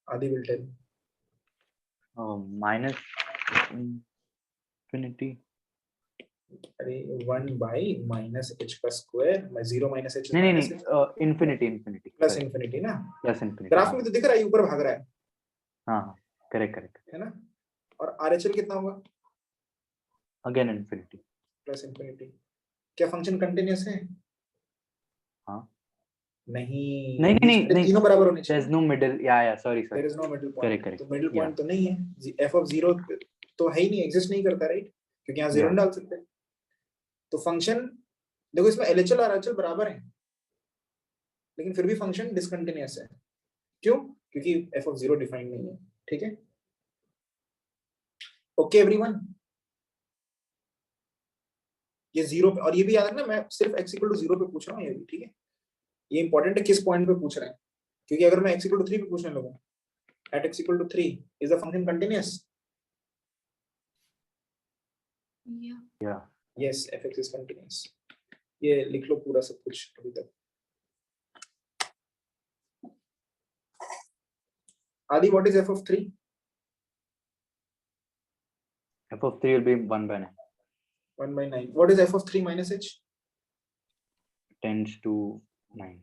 आदि विल टेल। Minus infinity. अरे 1 बाई माइनस एच का स्क्वायर, मैं जीरो माइनस एच नहीं इंफिनिटी प्लस इंफिनिटी ना, प्लस इंफिनिटी। ग्राफ में तो दिख रहा है ऊपर भाग रहा है। हाँ करेक्ट है ना? और RHL कितना होगा? Again infinity plus infinity. क्या फंक्शन कंटिन्यूअस है? हाँ। नहीं, नहीं, तीनों बराबर होने चाहिए। there's no middle, sorry there is no middle point। correct तो मिडिल पॉइंट तो नहीं है, f of 0 तो है ही नहीं, एग्जिस्ट नहीं करता, राइट? क्योंकि यहाँ जीरो डाल सकते हैं। तो फंक्शन देखो, इसमें LHL और RHL बराबर है, लेकिन फिर भी फंक्शन डिसकंटिन्यूअस है। क्यों? क्योंकि f of 0 डिफाइंड नहीं है। ठीक है, ओके एवरीवन। ये 0 पे, और ये भी याद रखना मैं सिर्फ x इक्वल टू 0 पे पूछ रहा हूँ ये भी, ठीक है। ये इंपॉर्टेंट है किस पॉइंट पे पूछ रहे हैं, क्योंकि अगर मैं x इक्वल टू 3 पे पूछने लगूं, at x equal to 3 is the function continuous? Yeah. Yes, fx is continuous. ये लिख लो पूरा सब कुछ अभी तक। Adi, what is f of 3? f of 3 will be 1 by 9. 1 by 9. What is f of 3 minus h? Tends to 9.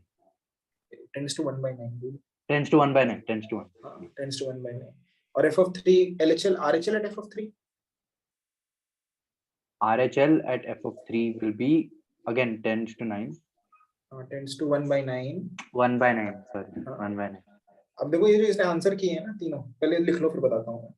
Tends to 1 by 9. dude. Tends to 1 by 9. Tends to 1. Tends to 1 by 9. और f of 3 LHL RHL at f of 3? RHL at f of 3 will be again tends to 9. Tends to 1 by 9. 1 by 9. Sorry, 1 by 9. अब देखो ये जो इसने answer किए हैं ना तीनों, पहले लिख लो फिर बताता हूँ।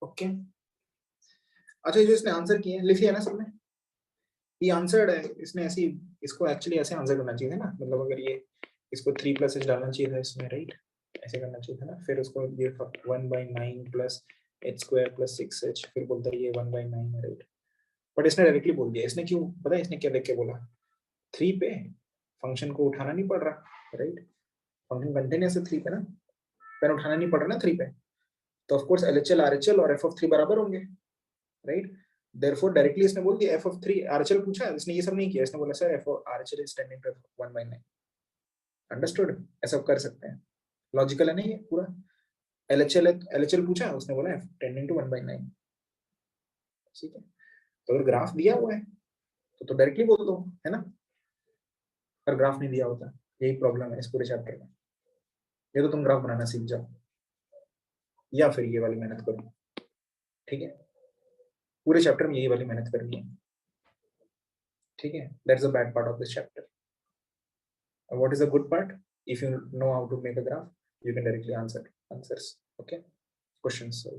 ओके, अच्छा ये जो इसने आंसर किए हैं लिख लिया ना सबने? ये आंसर्ड है, इसने ऐसी, इसको एक्चुअली ऐसे आंसर करना चाहिए था ना, मतलब अगर ये इसको 3 प्लस h डालना चाहिए था इसमें, राइट? ऐसे करना चाहिए था ना, फिर उसको ये 1 by 9 plus h square plus 6h, फिर बोलता है ये 1 by 9 है, राइट? बट इसने डायरेक्टली बोल दिया। इसने क्यों पता है इसने क्या देख के बोला? 3 पे फंक्शन को उठाना नहीं पड़ रहा, राइट? फंक्शन कंटिन्यूअस है 3 पे ना, पेन उठाना नहीं पड़ रहा ना 3 पे, तो ऑफ कोर्स LHL RHL और f of 3 बराबर होंगे, राइट? Therefore डायरेक्टली इसने बोल दिया f of 3 RHL पूछा, इसने ये सब नहीं किया, इसने बोला sir f of RHL is tending to 1 by 9। Understood? ऐसा कर सकते हैं, लॉजिकल है ना ये पूरा। LHL पूछा, उसने बोला f tending to 1 by 9। ठीक है, तो अगर ग्राफ दिया हुआ है तो डायरेक्टली बोल दो, है ना? पर ग्राफ नहीं दिया होता, यही प्रॉब्लम है इस पूरे चैप्टर में। ये तो तुम ग्राफ बनाना सीख जाओ या फिर ये वाली मेहनत करो, ठीक है? पूरे चैप्टर में यही वाली मेहनत करनी है, ठीक है? That's the bad part of this chapter. What is the good part? If you know how to make a graph, you can directly answers, okay? Questions. So,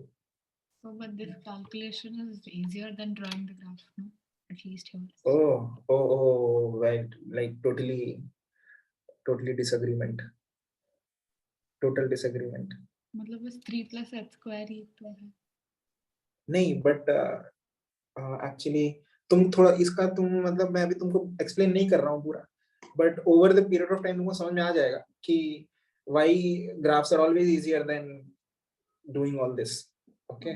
But this calculation is easier than drawing the graph, no? At least here. oh, right, like totally disagreement. Total disagreement. मतलब बस 3 plus h square ही तो है। नहीं, but actually तुम थोड़ा इसका तुम मतलब मैं अभी तुमको एक्सप्लेन नहीं कर रहा हूँ पूरा, but over the period of time तुमको समझ में आ जाएगा कि why graphs are always easier than doing all this, okay?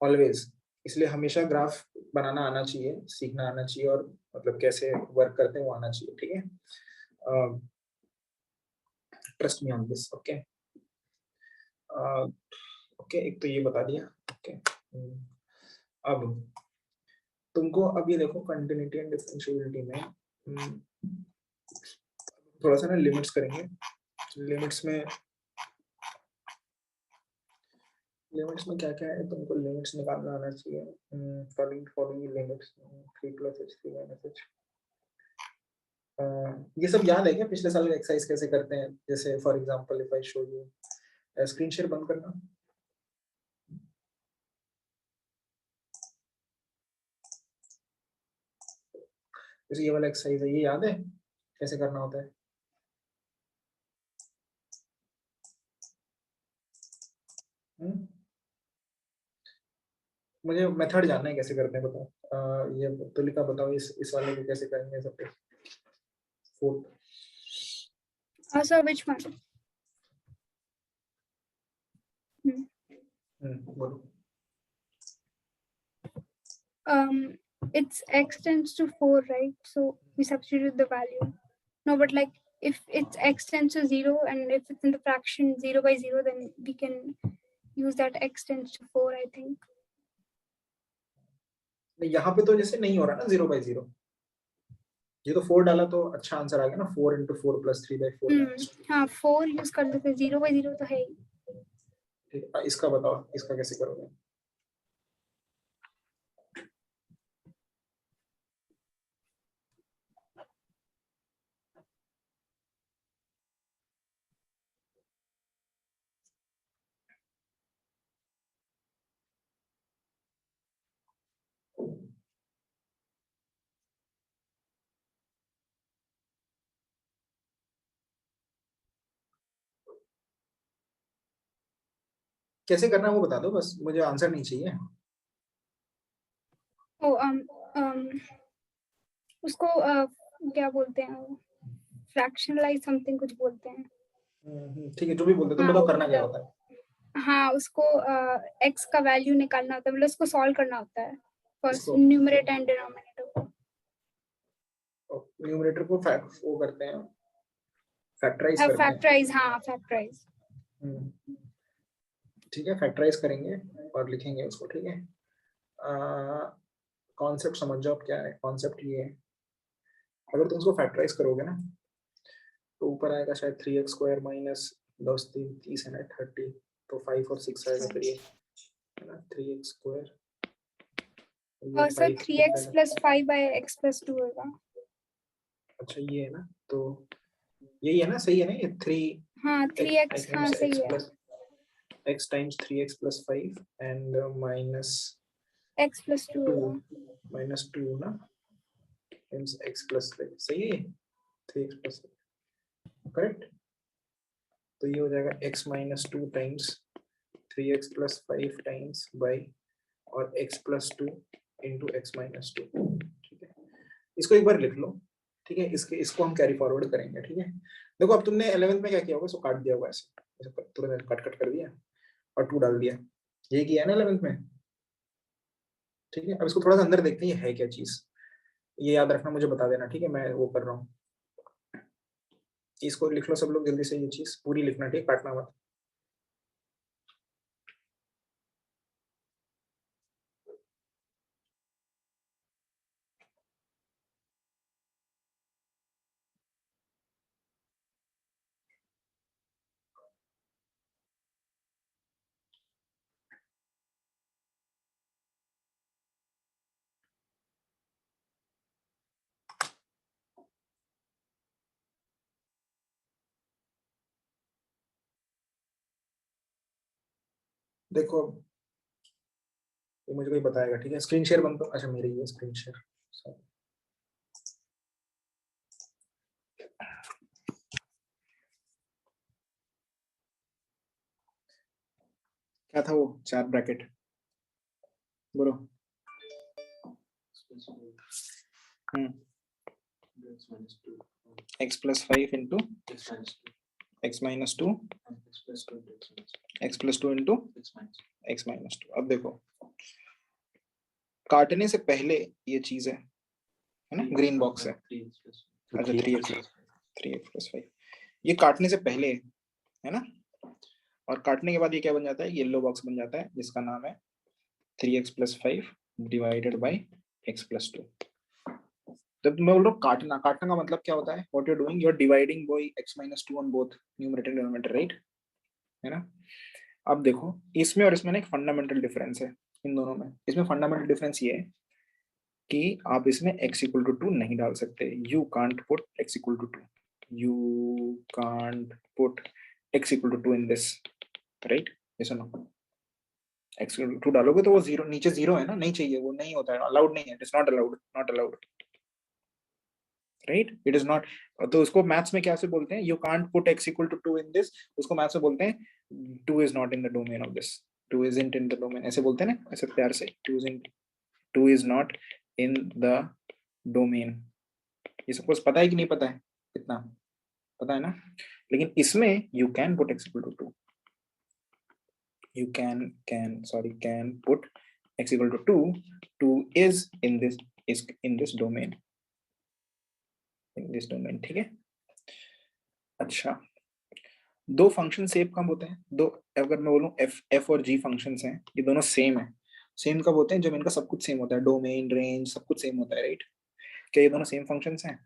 Always। इसलिए हमेशा ग्राफ बनाना आना चाहिए, सीखना आना चाहिए, और मतलब कैसे वर्क करते हैं वो आना चाहिए, ठीक है? Trust me on this, okay? Okay, एक तो ये बता दिया, ओके? अब तुमको अब ये देखो कंटिन्यूटी एंड डिफरेंशिएबिलिटी में थोड़ा सा ना लिमिट्स करेंगे। लिमिट्स में क्या क्या है, तुमको लिमिट्स निकालना आना चाहिए। Following limits 3 plus h 3 minus h, ये सब याद है क्या? पिछले साल का एक्सरसाइज कैसे करते हैं? जैसे for example if I show you, screen share बंद करना। जैसे ये वाला एक्सरसाइज है, ये याद है कैसे करना होता है? मुझे मेथड जानना है कैसे करते हैं, बताओ। ये तुलिका बताओ, इस वाले को कैसे करेंगे सब पे? So which one? बोलो। It's x tends to 4, right? So we substitute the value. No, but like if it's x tends to 0 and if it's in the fraction 0 by 0, then we can use that x tends to 4, I think. यहाँ पे तो जैसे नहीं हो रहा ना 0 by 0, ये तो 4 डाला तो अच्छा आंसर आ गया ना, 4 into 4 plus 3 by 4 minus 2. हाँ 4 यूज कर लेते, 0 by 0 तो है ही. ठीक है, इसका बताओ, इसका कैसे करोगे? कैसे करना है वो बता दो बस, मुझे आंसर नहीं चाहिए. उसको क्या बोलते हैं, फ्रैक्शनलाइज समथिंग कुछ बोलते हैं. ठीक है, जो भी बोलते तुम बताओ करना क्या होता है. हाँ उसको x का वैल्यू निकालना होता है, मतलब उसको सॉल्व करना होता है फर्स्ट इसको? न्यूमरेटर एंड डिनोमिनेटर को. न्यूमरेटर को वो करते हैं, फैक्टराइज करते हैं. फैक्टराइज, हाँ फैक्टराइज. ठीक है, फैक्टराइज करेंगे और लिखेंगे उसको. ठीक है, कॉन्सेप्ट समझ जाओ क्या है. कॉन्सेप्ट ये है, अगर तुम उसको फैक्टराइज करोगे ना तो ऊपर आएगा शायद 3x स्क्वायर माइनस 10 3 30 है ना 30, तो 5 और 6 आएगा, फिर ये है ना 3x स्क्वायर और sir 3x plus 5 by x plus 2 होगा. अच्छा ये है ना, तो यही है ना, सही है ना ये 3. हाँ 3x, हाँ सही है. x times 3x plus 5 and minus x plus 2 होगा. minus 2 ना times x plus 5, सही है 3x plus 5, करेक्ट. तो ये हो जाएगा x minus 2 times 3x plus 5 times by और x plus 2 into x minus 2. ठीक है, इसको एक बार लिख लो. ठीक है, इसको हम कैरी फॉरवर्ड करेंगे. ठीक है, देखो अब तुमने 11th में क्या किया होगा, इसको काट दिया होगा ऐसे तुरंत कट कर दिया और 2 डाल दिया, यही किया है ना 11th में. ठीक है, अब इसको थोड़ा सा अंदर देखते हैं ये है क्या चीज, ये याद रखना, मुझे बता देना. ठीक है, मैं वो कर रहा हूँ. इसको लिख लो सब लोग जल्दी से, ये चीज पूरी लिखना, ठीक, काटना मत. देखो ये मुझे कोई बताएगा. ठीक है, स्क्रीन शेयर बंद करो. अच्छा मेरी ये स्क्रीन शेयर, क्या था वो 4 ब्रैकेट बोलो. x plus 5 into x minus 2 x plus 2 into x minus 2. अब देखो काटने से पहले ये चीज है ना, ग्रीन बॉक्स है. अच्छा 3x plus 5 ये काटने से पहले है ना, और काटने के बाद ये क्या बन जाता है, येलो बॉक्स बन जाता है जिसका नाम है 3x plus 5 divided by x plus 2. जब मैं बोल रहा हूँ काटना, काटने का मतलब क्या होता है, what you are doing, you are dividing by x minus 2 on both numerator and denominator, right, है ना. अब देखो इसमें और इसमें ना एक फंडामेंटल डिफरेंस है इन दोनों में. इसमें फंडामेंटल डिफरेंस ये है कि आप इसमें x equal to 2 नहीं डाल सकते. You can't put x equal to 2. You can't put x equal to 2 in this, right? Yes or no? x equal to 2 डालोगे तो वो 0 नीचे 0 है ना, नहीं चाहिए, वो नहीं होता है, अलाउड नहीं है. It is not allowed, not allowed, right? It is not. तो उसको मैथ्स में क्या से बोलते हैं, you can't put x equal to 2 in this, उसको मैथ्स में बोलते हैं 2 is not in the domain of this, 2 isn't in the domain, ऐसे बोलते हैं ना, ऐसे प्यार से, 2 is not in the domain. ये सबको पता है कि नहीं पता है, कितना पता है ना. लेकिन इसमें you can put x equal to 2, you can put x equal to 2. 2 is in this domain, ठीक है. अच्छा, दो फंक्शन सेम कब होते हैं? दो, अगर मैं बोलूं एफ और जी फंक्शंस हैं, ये दोनों सेम है, सेम कब होते हैं? जब इनका सब कुछ सेम होता है, डोमेन, रेंज, सब कुछ सेम होता है, राइट? क्या ये दोनों सेम फंक्शंस हैं?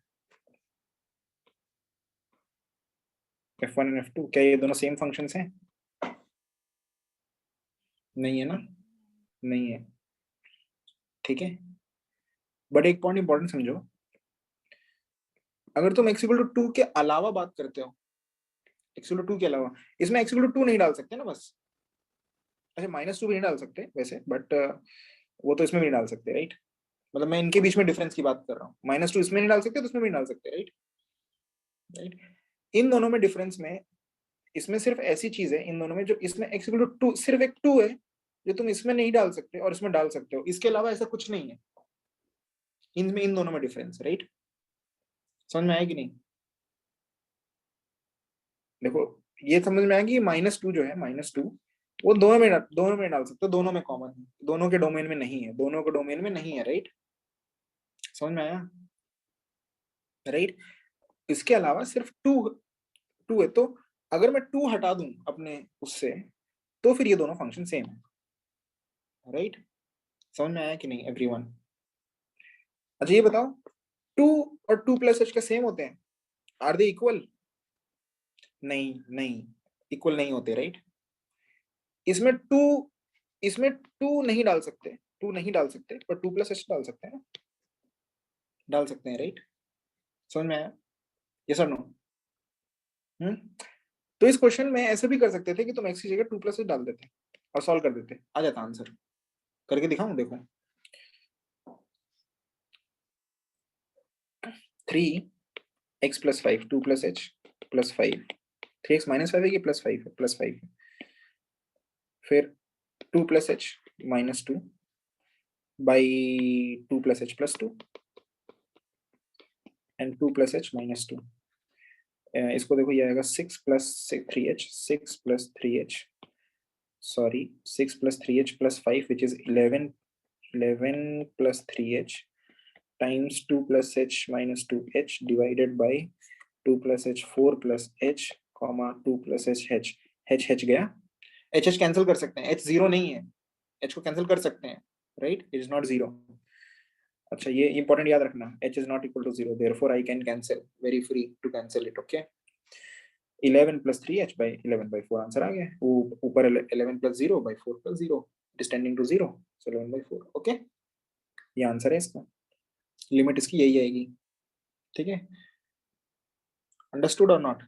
f1 एंड f2, क्या ये दोनों सेम फंक्शंस हैं? नहीं है ना, नहीं है, ठीक है। बट एक पॉइंट इंपॉर्टेंट समझो, अगर तुम x इक्वल टू 2 के अलावा बात करते हो, x इक्वल टू 2 के अलावा, इसमें x इक्वल टू 2 नहीं डाल सकते ना बस। अच्छा, -2 भी नहीं डाल सकते वैसे, बट वो तो इसमें भी नहीं डाल सकते, राइट? मतलब मैं इनके बीच में डिफरेंस की बात कर रहा हूँ, -2 इसमें नहीं डाल सकते तो इसमें भी नहीं डाल सकते, राइट? राइट, इन दोनों में डिफरेंस में, इसमें सिर्फ ऐसी चीज है इन दोनों में, जो इसमें x इक्वल टू 2, सिर्फ एक 2 है जो तुम इसमें नहीं डाल सकते और इसमें डाल सकते हो, इसके अलावा ऐसा कुछ नहीं है इनमें, इन दोनों में डिफरेंस, राइट? समझ में आया कि नहीं? देखो, ये समझ में आया कि -2 जो है, -2 वो दोनों में डाल सकते हो, दोनों में कॉमन है, दोनों के डोमेन में नहीं है, दोनों के डोमेन में नहीं है, राइट? समझ में आया, राइट? इसके अलावा सिर्फ 2 है, तो अगर मैं 2 हटा दूं अपने उससे, तो फिर ये दोनों फंक्शन सेम है, राइट? समझ में आया कि नहीं एवरीवन? अच्छा, ये बताओ, 2 और 2 प्लस h का सेम होते हैं? Are they equal? नहीं, नहीं, इक्वल नहीं होते, राइट? इसमें 2 नहीं डाल सकते, 2 नहीं डाल सकते, पर 2 प्लस h डाल सकते हैं ना, डाल सकते हैं, राइट? समझ में आया? यस और नो? तो इस क्वेश्चन में ऐसे भी कर सकते थे कि तुम x की जगह 2 प्लस h डाल देते और सॉल्व कर देते, आ जाता आंसर। करके दिखाऊं? देखो, 3x plus 5, 2 plus h plus 5, 3x minus 5 है कि प्लस 5 है? प्लस 5 है। फिर 2 plus h minus 2 by 2 plus h plus 2 and 2 plus h minus 2। इसको देखो, ये आएगा 6 plus 3h, 6 plus 3h, sorry 6 plus 3h plus 5 which is 11, 11 plus 3h times 2 plus h minus 2h divided by 2 plus h 4 plus h comma 2 plus h, h गया, h cancel कर सकते हैं, h zero नहीं है, h को cancel कर सकते हैं, right? It is not zero. अच्छा, ये इंपॉर्टेंट याद रखना, h is not equal to 0, therefore I can cancel, very free to cancel it, okay? 11 plus 3h by 11 by 4 answer आ गया, ऊपर 11 plus 0 by 4 plus 0, it is tending to 0, so 11 by 4, okay? ये answer है इसका, limit इसकी यही आएगी, ठीक है? अंडरस्टूड और नॉट?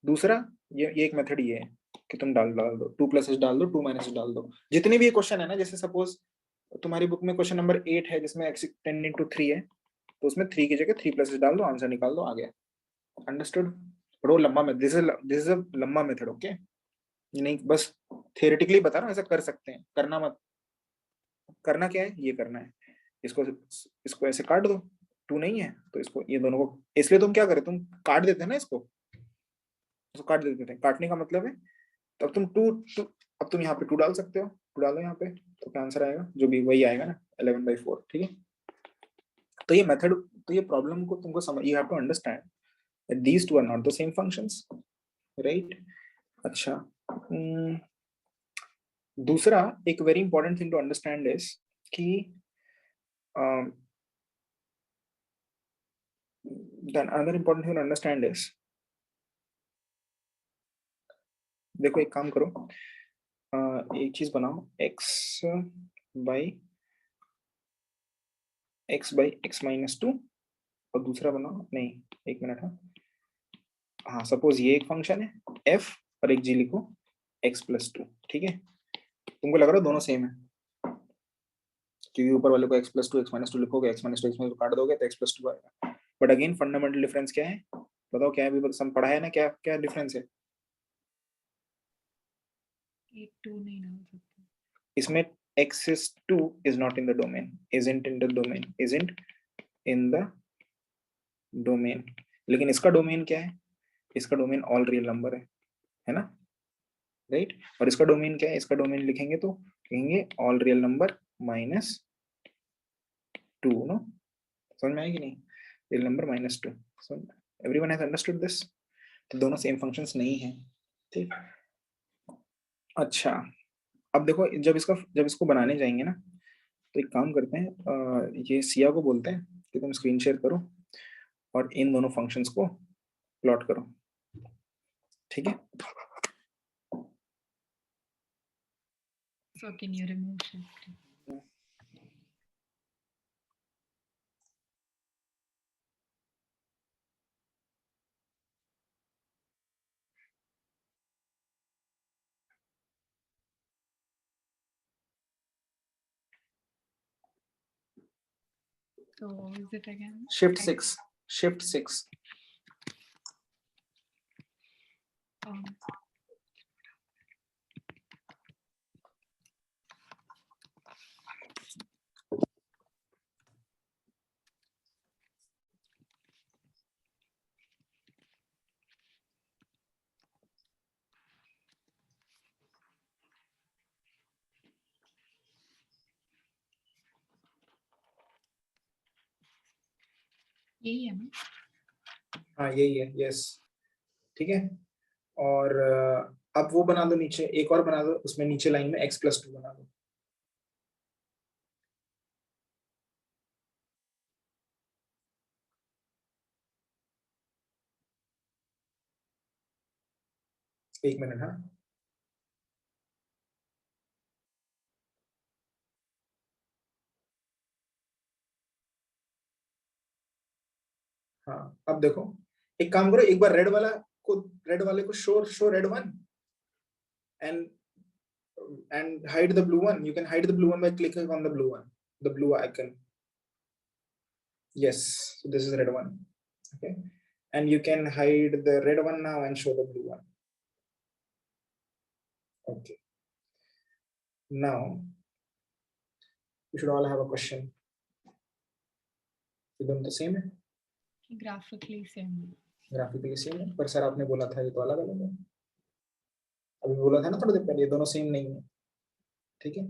दूसरा, ये एक मेथड ये है कि तुम डाल दो, 2 प्लस h डाल दो, 2 माइनस h डाल दो, जितने भी ये क्वेश्चन है ना, जैसे सपोज तुम्हारी बुक में क्वेश्चन नंबर 8 है जिसमें x टेंडिंग टू 3 है, तो उसमें 3 की जगह 3 प्लस h डाल दो, आंसर निकाल दो, आ गया। अंडरस्टूड? बड़ा लंबा मेथड, दिस इज अ लंबा मेथड, ओके? ये नहीं बस थियोरेटिकली बता रहा हूँ, ऐसा कर सकते हैं, करना मत। करना क्या है, ये करना है, इसको ऐसे काट दो, 2 नहीं है तो इसको, ये दोनों को, इसलिए तुम क्या करे, तुम काट देते हैं ना इसको काट देते थे, काटने का मतलब है, तब तुम 2, अब तुम यहाँ पे 2 डाल सकते हो, 2 डालो यहाँ पे, तो क्या आंसर आएगा? जो भी वही आएगा ना, 11 by 4, ठीक है? तो ये मेथड, तो ये प्रॉब्लम को तुमको समझ, you have to understand that these two are not the same functions, right? अच्छा, दूसरा एक very important thing to understand is कि then another important thing to understand is, देखो एक काम करो, एक चीज बनाओ, x by x minus 2, और दूसरा बनाओ, नहीं एक मिनट, हाँ सपोज ये एक फंक्शन है f और एक g लिखो x plus 2, ठीक है? तुमको लग रहा है दोनों सेम है, क्योंकि ऊपर वाले को x plus 2 x minus 2 लिखोगे, x minus 2 x minus 2 काट दोगे तो x plus 2 आएगा। बट अगेन फंडामेंटल डिफरेंस क्या है, बताओ क्या है? अभी सम पढ़ा है ना, क्या क्या डिफरेंस है ये 2 नहीं डाल सकते, इसमें? x is 2 is not in the domain, isn't in the domain, isn't in the domain, लेकिन इसका डोमेन क्या है? इसका डोमेन ऑल रियल नंबर है ना, राइट? और इसका डोमेन क्या है? इसका डोमेन लिखेंगे तो कहेंगे all real number minus 2, no? समझ में आएगी नहीं? Real number minus 2, everyone has understood this? तो दोनों सेम फंक्शंस नहीं हैं, ठीक। अच्छा, अब देखो जब इसको बनाने जाएंगे ना, तो एक काम करते हैं, ये सिया को बोलते हैं कि तुम स्क्रीन शेयर करो और इन दोनों फंक्शंस को प्लॉट करो, ठीक है। So can you remove shift? So what is it again? Shift X, 6, shift 6, um, यही है ना? हाँ यही है, यस, ठीक है। और अब वो बना दो, नीचे एक और बना दो, उसमें नीचे लाइन में x+2 बना दो। एक मिनट, हाँ हाँ, अब देखो, एक काम करो, एक बार रेड वाले को show red one and hide the blue one. You can hide the blue one by clicking on the blue one, the blue icon. Yes, so this is red one, okay, and you can hide the red one now and show the blue one. Okay, now you should all have a question. You don't the same है, Graphically same. Graphically same है, पर sir आपने बोला था ये तो अलग अलग है, अभी बोला था ना थोड़ी देर पहले ये दोनों सेम नहीं है, ठीक है,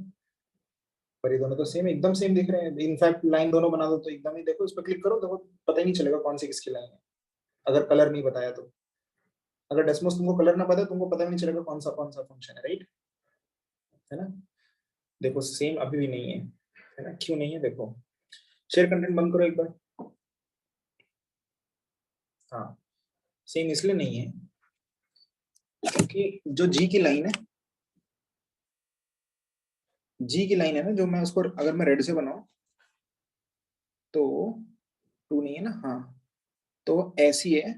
पर ये दोनों तो सेम, एकदम सेम दिख रहे हैं। इनफैक्ट लाइन दोनों बना दो तो एकदम ही, देखो इस पर क्लिक करो, देखो पता ही नहीं चलेगा कौन सी किसकी लाइन है, अगर कलर नहीं बताया तो। अगर डेस्मोस तुमको कलर ना पता, तुमको पता भी नहीं चलेगा कौन सा फंक्शन है, राइट, है ना। देखो सेम अभी भी नहीं है ना, क्यों नहीं है, देखो शेयर कंटेंट बंद करो एक बार। हाँ, सेम इसलिए नहीं है क्योंकि जो जी की लाइन है, जी की लाइन है ना, जो मैं उसको अगर मैं रेड से बनाऊं तो 2 नहीं है ना, हाँ, तो ऐसी है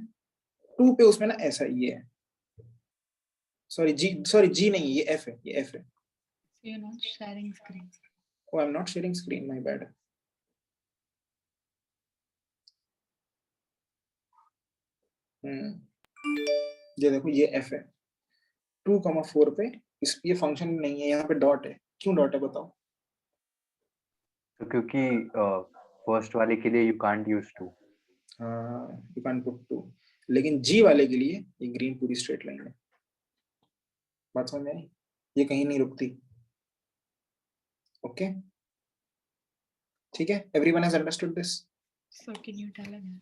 2 पे, उसमें ना ऐसा ये है, सॉरी जी नहीं, ये एफ है, ये एफ है। So you're not sharing screen. Oh, I'm not sharing screen, my bad. ये देखो ये f है 2,4 पे, इस ये फंक्शन नहीं है, यहाँ पे डॉट है, क्यों डॉट है बताओ। तो क्योंकि फर्स्ट वाले के लिए you can't use 2, you can put 2, लेकिन जी वाले के लिए ये ग्रीन पूरी स्ट्रेट लाइन है, बात समझ में आई, ये कहीं नहीं रुकती, ओके, ठीक है, everyone has understood this. So can you tell again?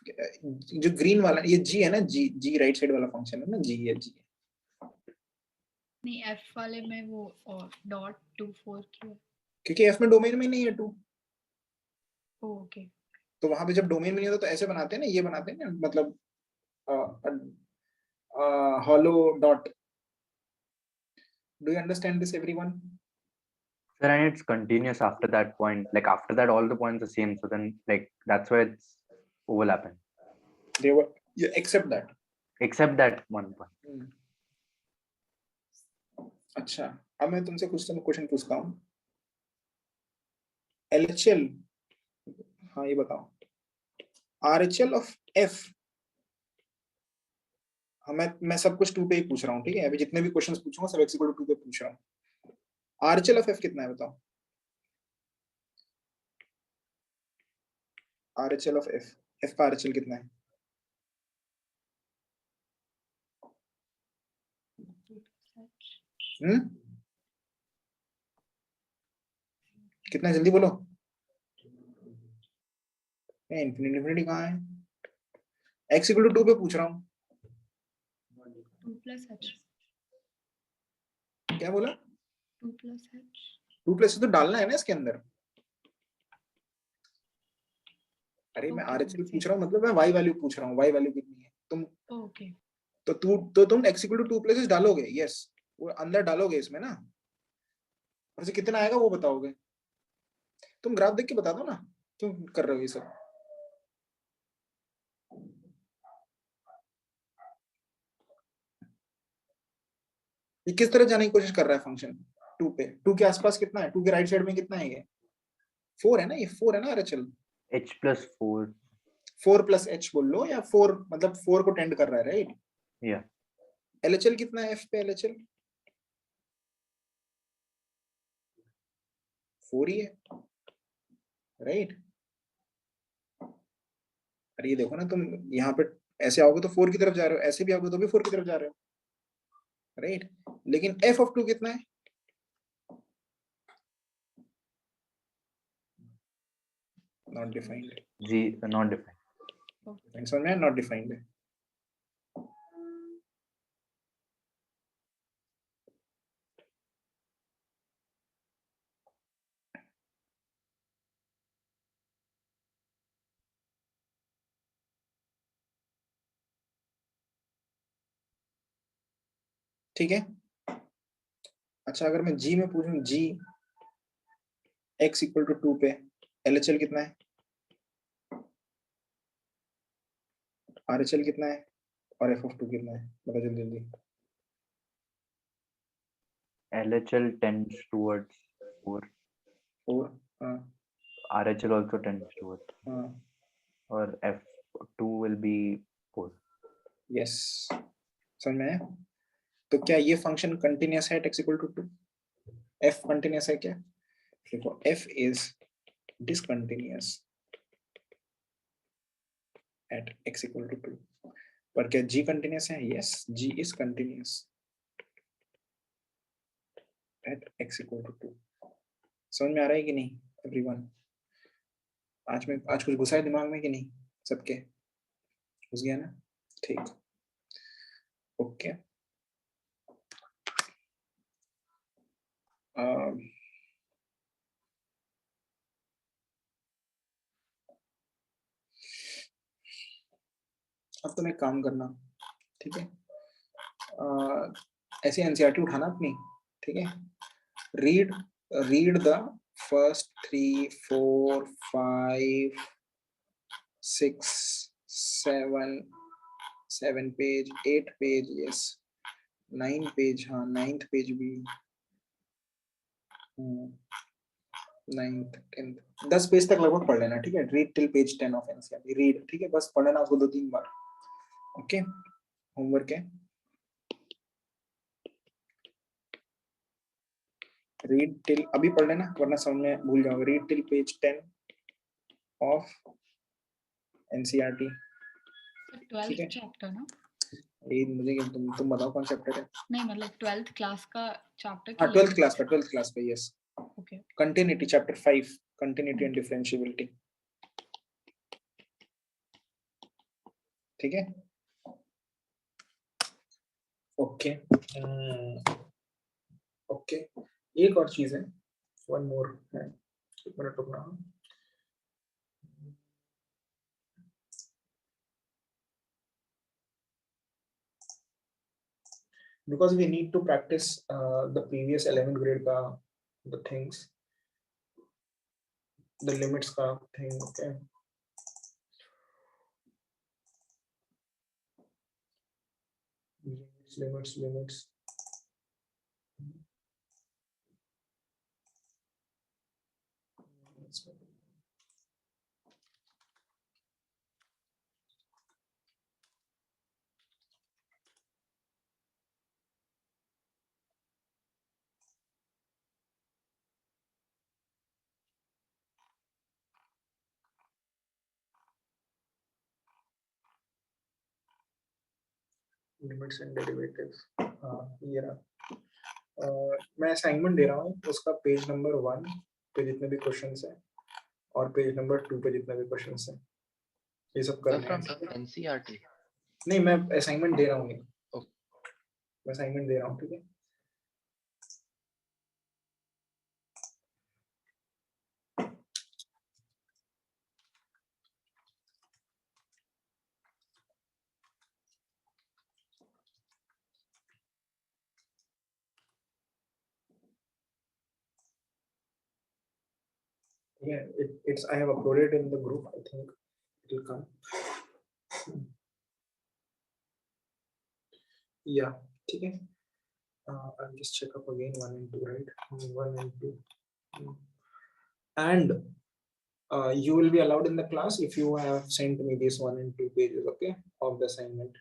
जो ग्रीन वाला ये जी है ना, जी राइट साइड वाला फंक्शन है ना, जी है, जी नहीं, F वाले में वो और डॉट 2 4 क्यों? क्योंकि एफ में डोमेन में नहीं है 2, ओके। तो वहां पे जब डोमेन में नहीं होता तो ऐसे बनाते हैं ना, ये बनाते हैं ना, मतलब hollow dot. Do you understand this, everyone? sir, and it's continuous after that point, like after that all the points are same, so then like that's why it's overlapping, They were, you accept that. except that one point. अच्छा, अब मैं तुमसे question पूछता हूँ, LHL, हाँ ये बताओ, RHL of F, हाँ मैं सब कुछ 2 पे ही पूछ रहा हूँ, ठीक है, अभी जितने भी क्वेश्चंस पूछूंगा सब x = 2 पे पूछ रहा हूँ। RHL of F कितना है बताओ, RHL of F, F का RHL कितना है? कितना है, जल्दी बोलो, इन्फिनिटी कहाँ है? x इक्वल टू 2 पे पूछ रहा हूँ, 2 plus h. क्या बोला? 2 plus h. 2 प्लस तो डालना है ना इसके अंदर। अरे मैं Okay, RHL okay. पूछ रहा हूँ, मतलब मैं y वैल्यू पूछ रहा हूँ, y वैल्यू कितनी है तुम, Okay. तो तुम x इक्वल टू 2 प्लस डालोगे, यस वो अंदर डालोगे इसमें ना, और से कितना आएगा वो बताओगे। तुम ग्राफ देख के बता दो ना, क्यों कर रहे हो ये सब। ये किस तरह जाने की कोशिश कर रहा है फंक्शन 2 पे, 2 के आसपास कितना है, 2 के राइट साइड में कितना है, ये 4 है ना, ये 4 है ना RHL, h plus 4. 4 plus h बोल लो, या 4 मतलब 4 को टेंड कर रहा है, राइट। Yeah. LHL कितना है f पे, LHL 4 ही है, राइट। अरे ये देखो ना, तुम यहाँ पे ऐसे आओगे तो 4 की तरफ जा रहे हो, ऐसे भी आओगे तो भी 4 की तरफ जा रहे हो, राइट। लेकिन f ऑफ 2 कितना है, not defined. G not defined. समझ में नॉट डिफाइंड है। ठीक है। अच्छा अगर मैं g में पूछूं, g x इक्वल टू 2 पे LHL कितना है, RHL कितना है, और f ऑफ 2 कितना है, बता जल्दी जल्दी। LHL tends towards 4. 4, हाँ RHL also tends towards, हाँ or f2 will be 4. Yes, समझ में आया। तो क्या ये फंक्शन कंटिन्यूअस है x equal to 2, f continuous है क्या, देखो f is discontinuous at x equal to 2, पर क्या g कंटिन्यूअस है, yes g is continuous at x equal to 2। समझ में आ रहा है कि नहीं एवरीवन, आज कुछ घुसा है दिमाग में कि नहीं, सबके घुस गया ना, ठीक, ओके। अब तुम एक काम करना, ठीक है, ऐसे एनसीईआरटी उठाना अपनी, ठीक है, read the first 3 4 5 6 7 page, 8 page, yes 9 page, हाँ 9th पेज भी, 9th 10th 10 पेज तक लगभग पढ़ लेना, ठीक है। Read till page 10 of NCERT, read, ठीक है, बस पढ़ना उसको 2-3 बार, ओके। होमवर्क है, रीड टिल, अभी पढ़ लेना वरना समझ में भूल जाओगे। Read till page 10 of NCERT, So ठीक है। 12th chapter ना? ये मुझे क्या, तुम बताओ कौन चैप्टर है। नहीं मतलब 12th क्लास का चैप्टर हाँ 12th क्लास का, yes. Okay. Continuity chapter 5, continuity and differentiability, ठीक है, ओके। ओके, एक और चीज है, वन मोर है, एक मिनट रुकना, because we need to practice the previous 11th grade ka the things, the limits ka thing, okay। limits limits and derivatives, हाँ ये रहा। मैं असाइनमेंट दे रहा हूँ, उसका पेज नंबर 1 पे जितने भी क्वेश्चंस हैं और पेज नंबर 2 पे जितने भी क्वेश्चंस हैं, ये सब Sir, करना from है। NCERT. नहीं, मैं असाइनमेंट दे रहा हूँ, Okay. मैं असाइनमेंट दे रहा हूँ, ठीक है। Yeah, it's I have uploaded in the group. I think it will come. Yeah, ठीक है. I'll just check up again 1 and 2, right? 1 and 2. And you will be allowed in the class if you have sent me these 1 and 2 pages, okay, of the assignment.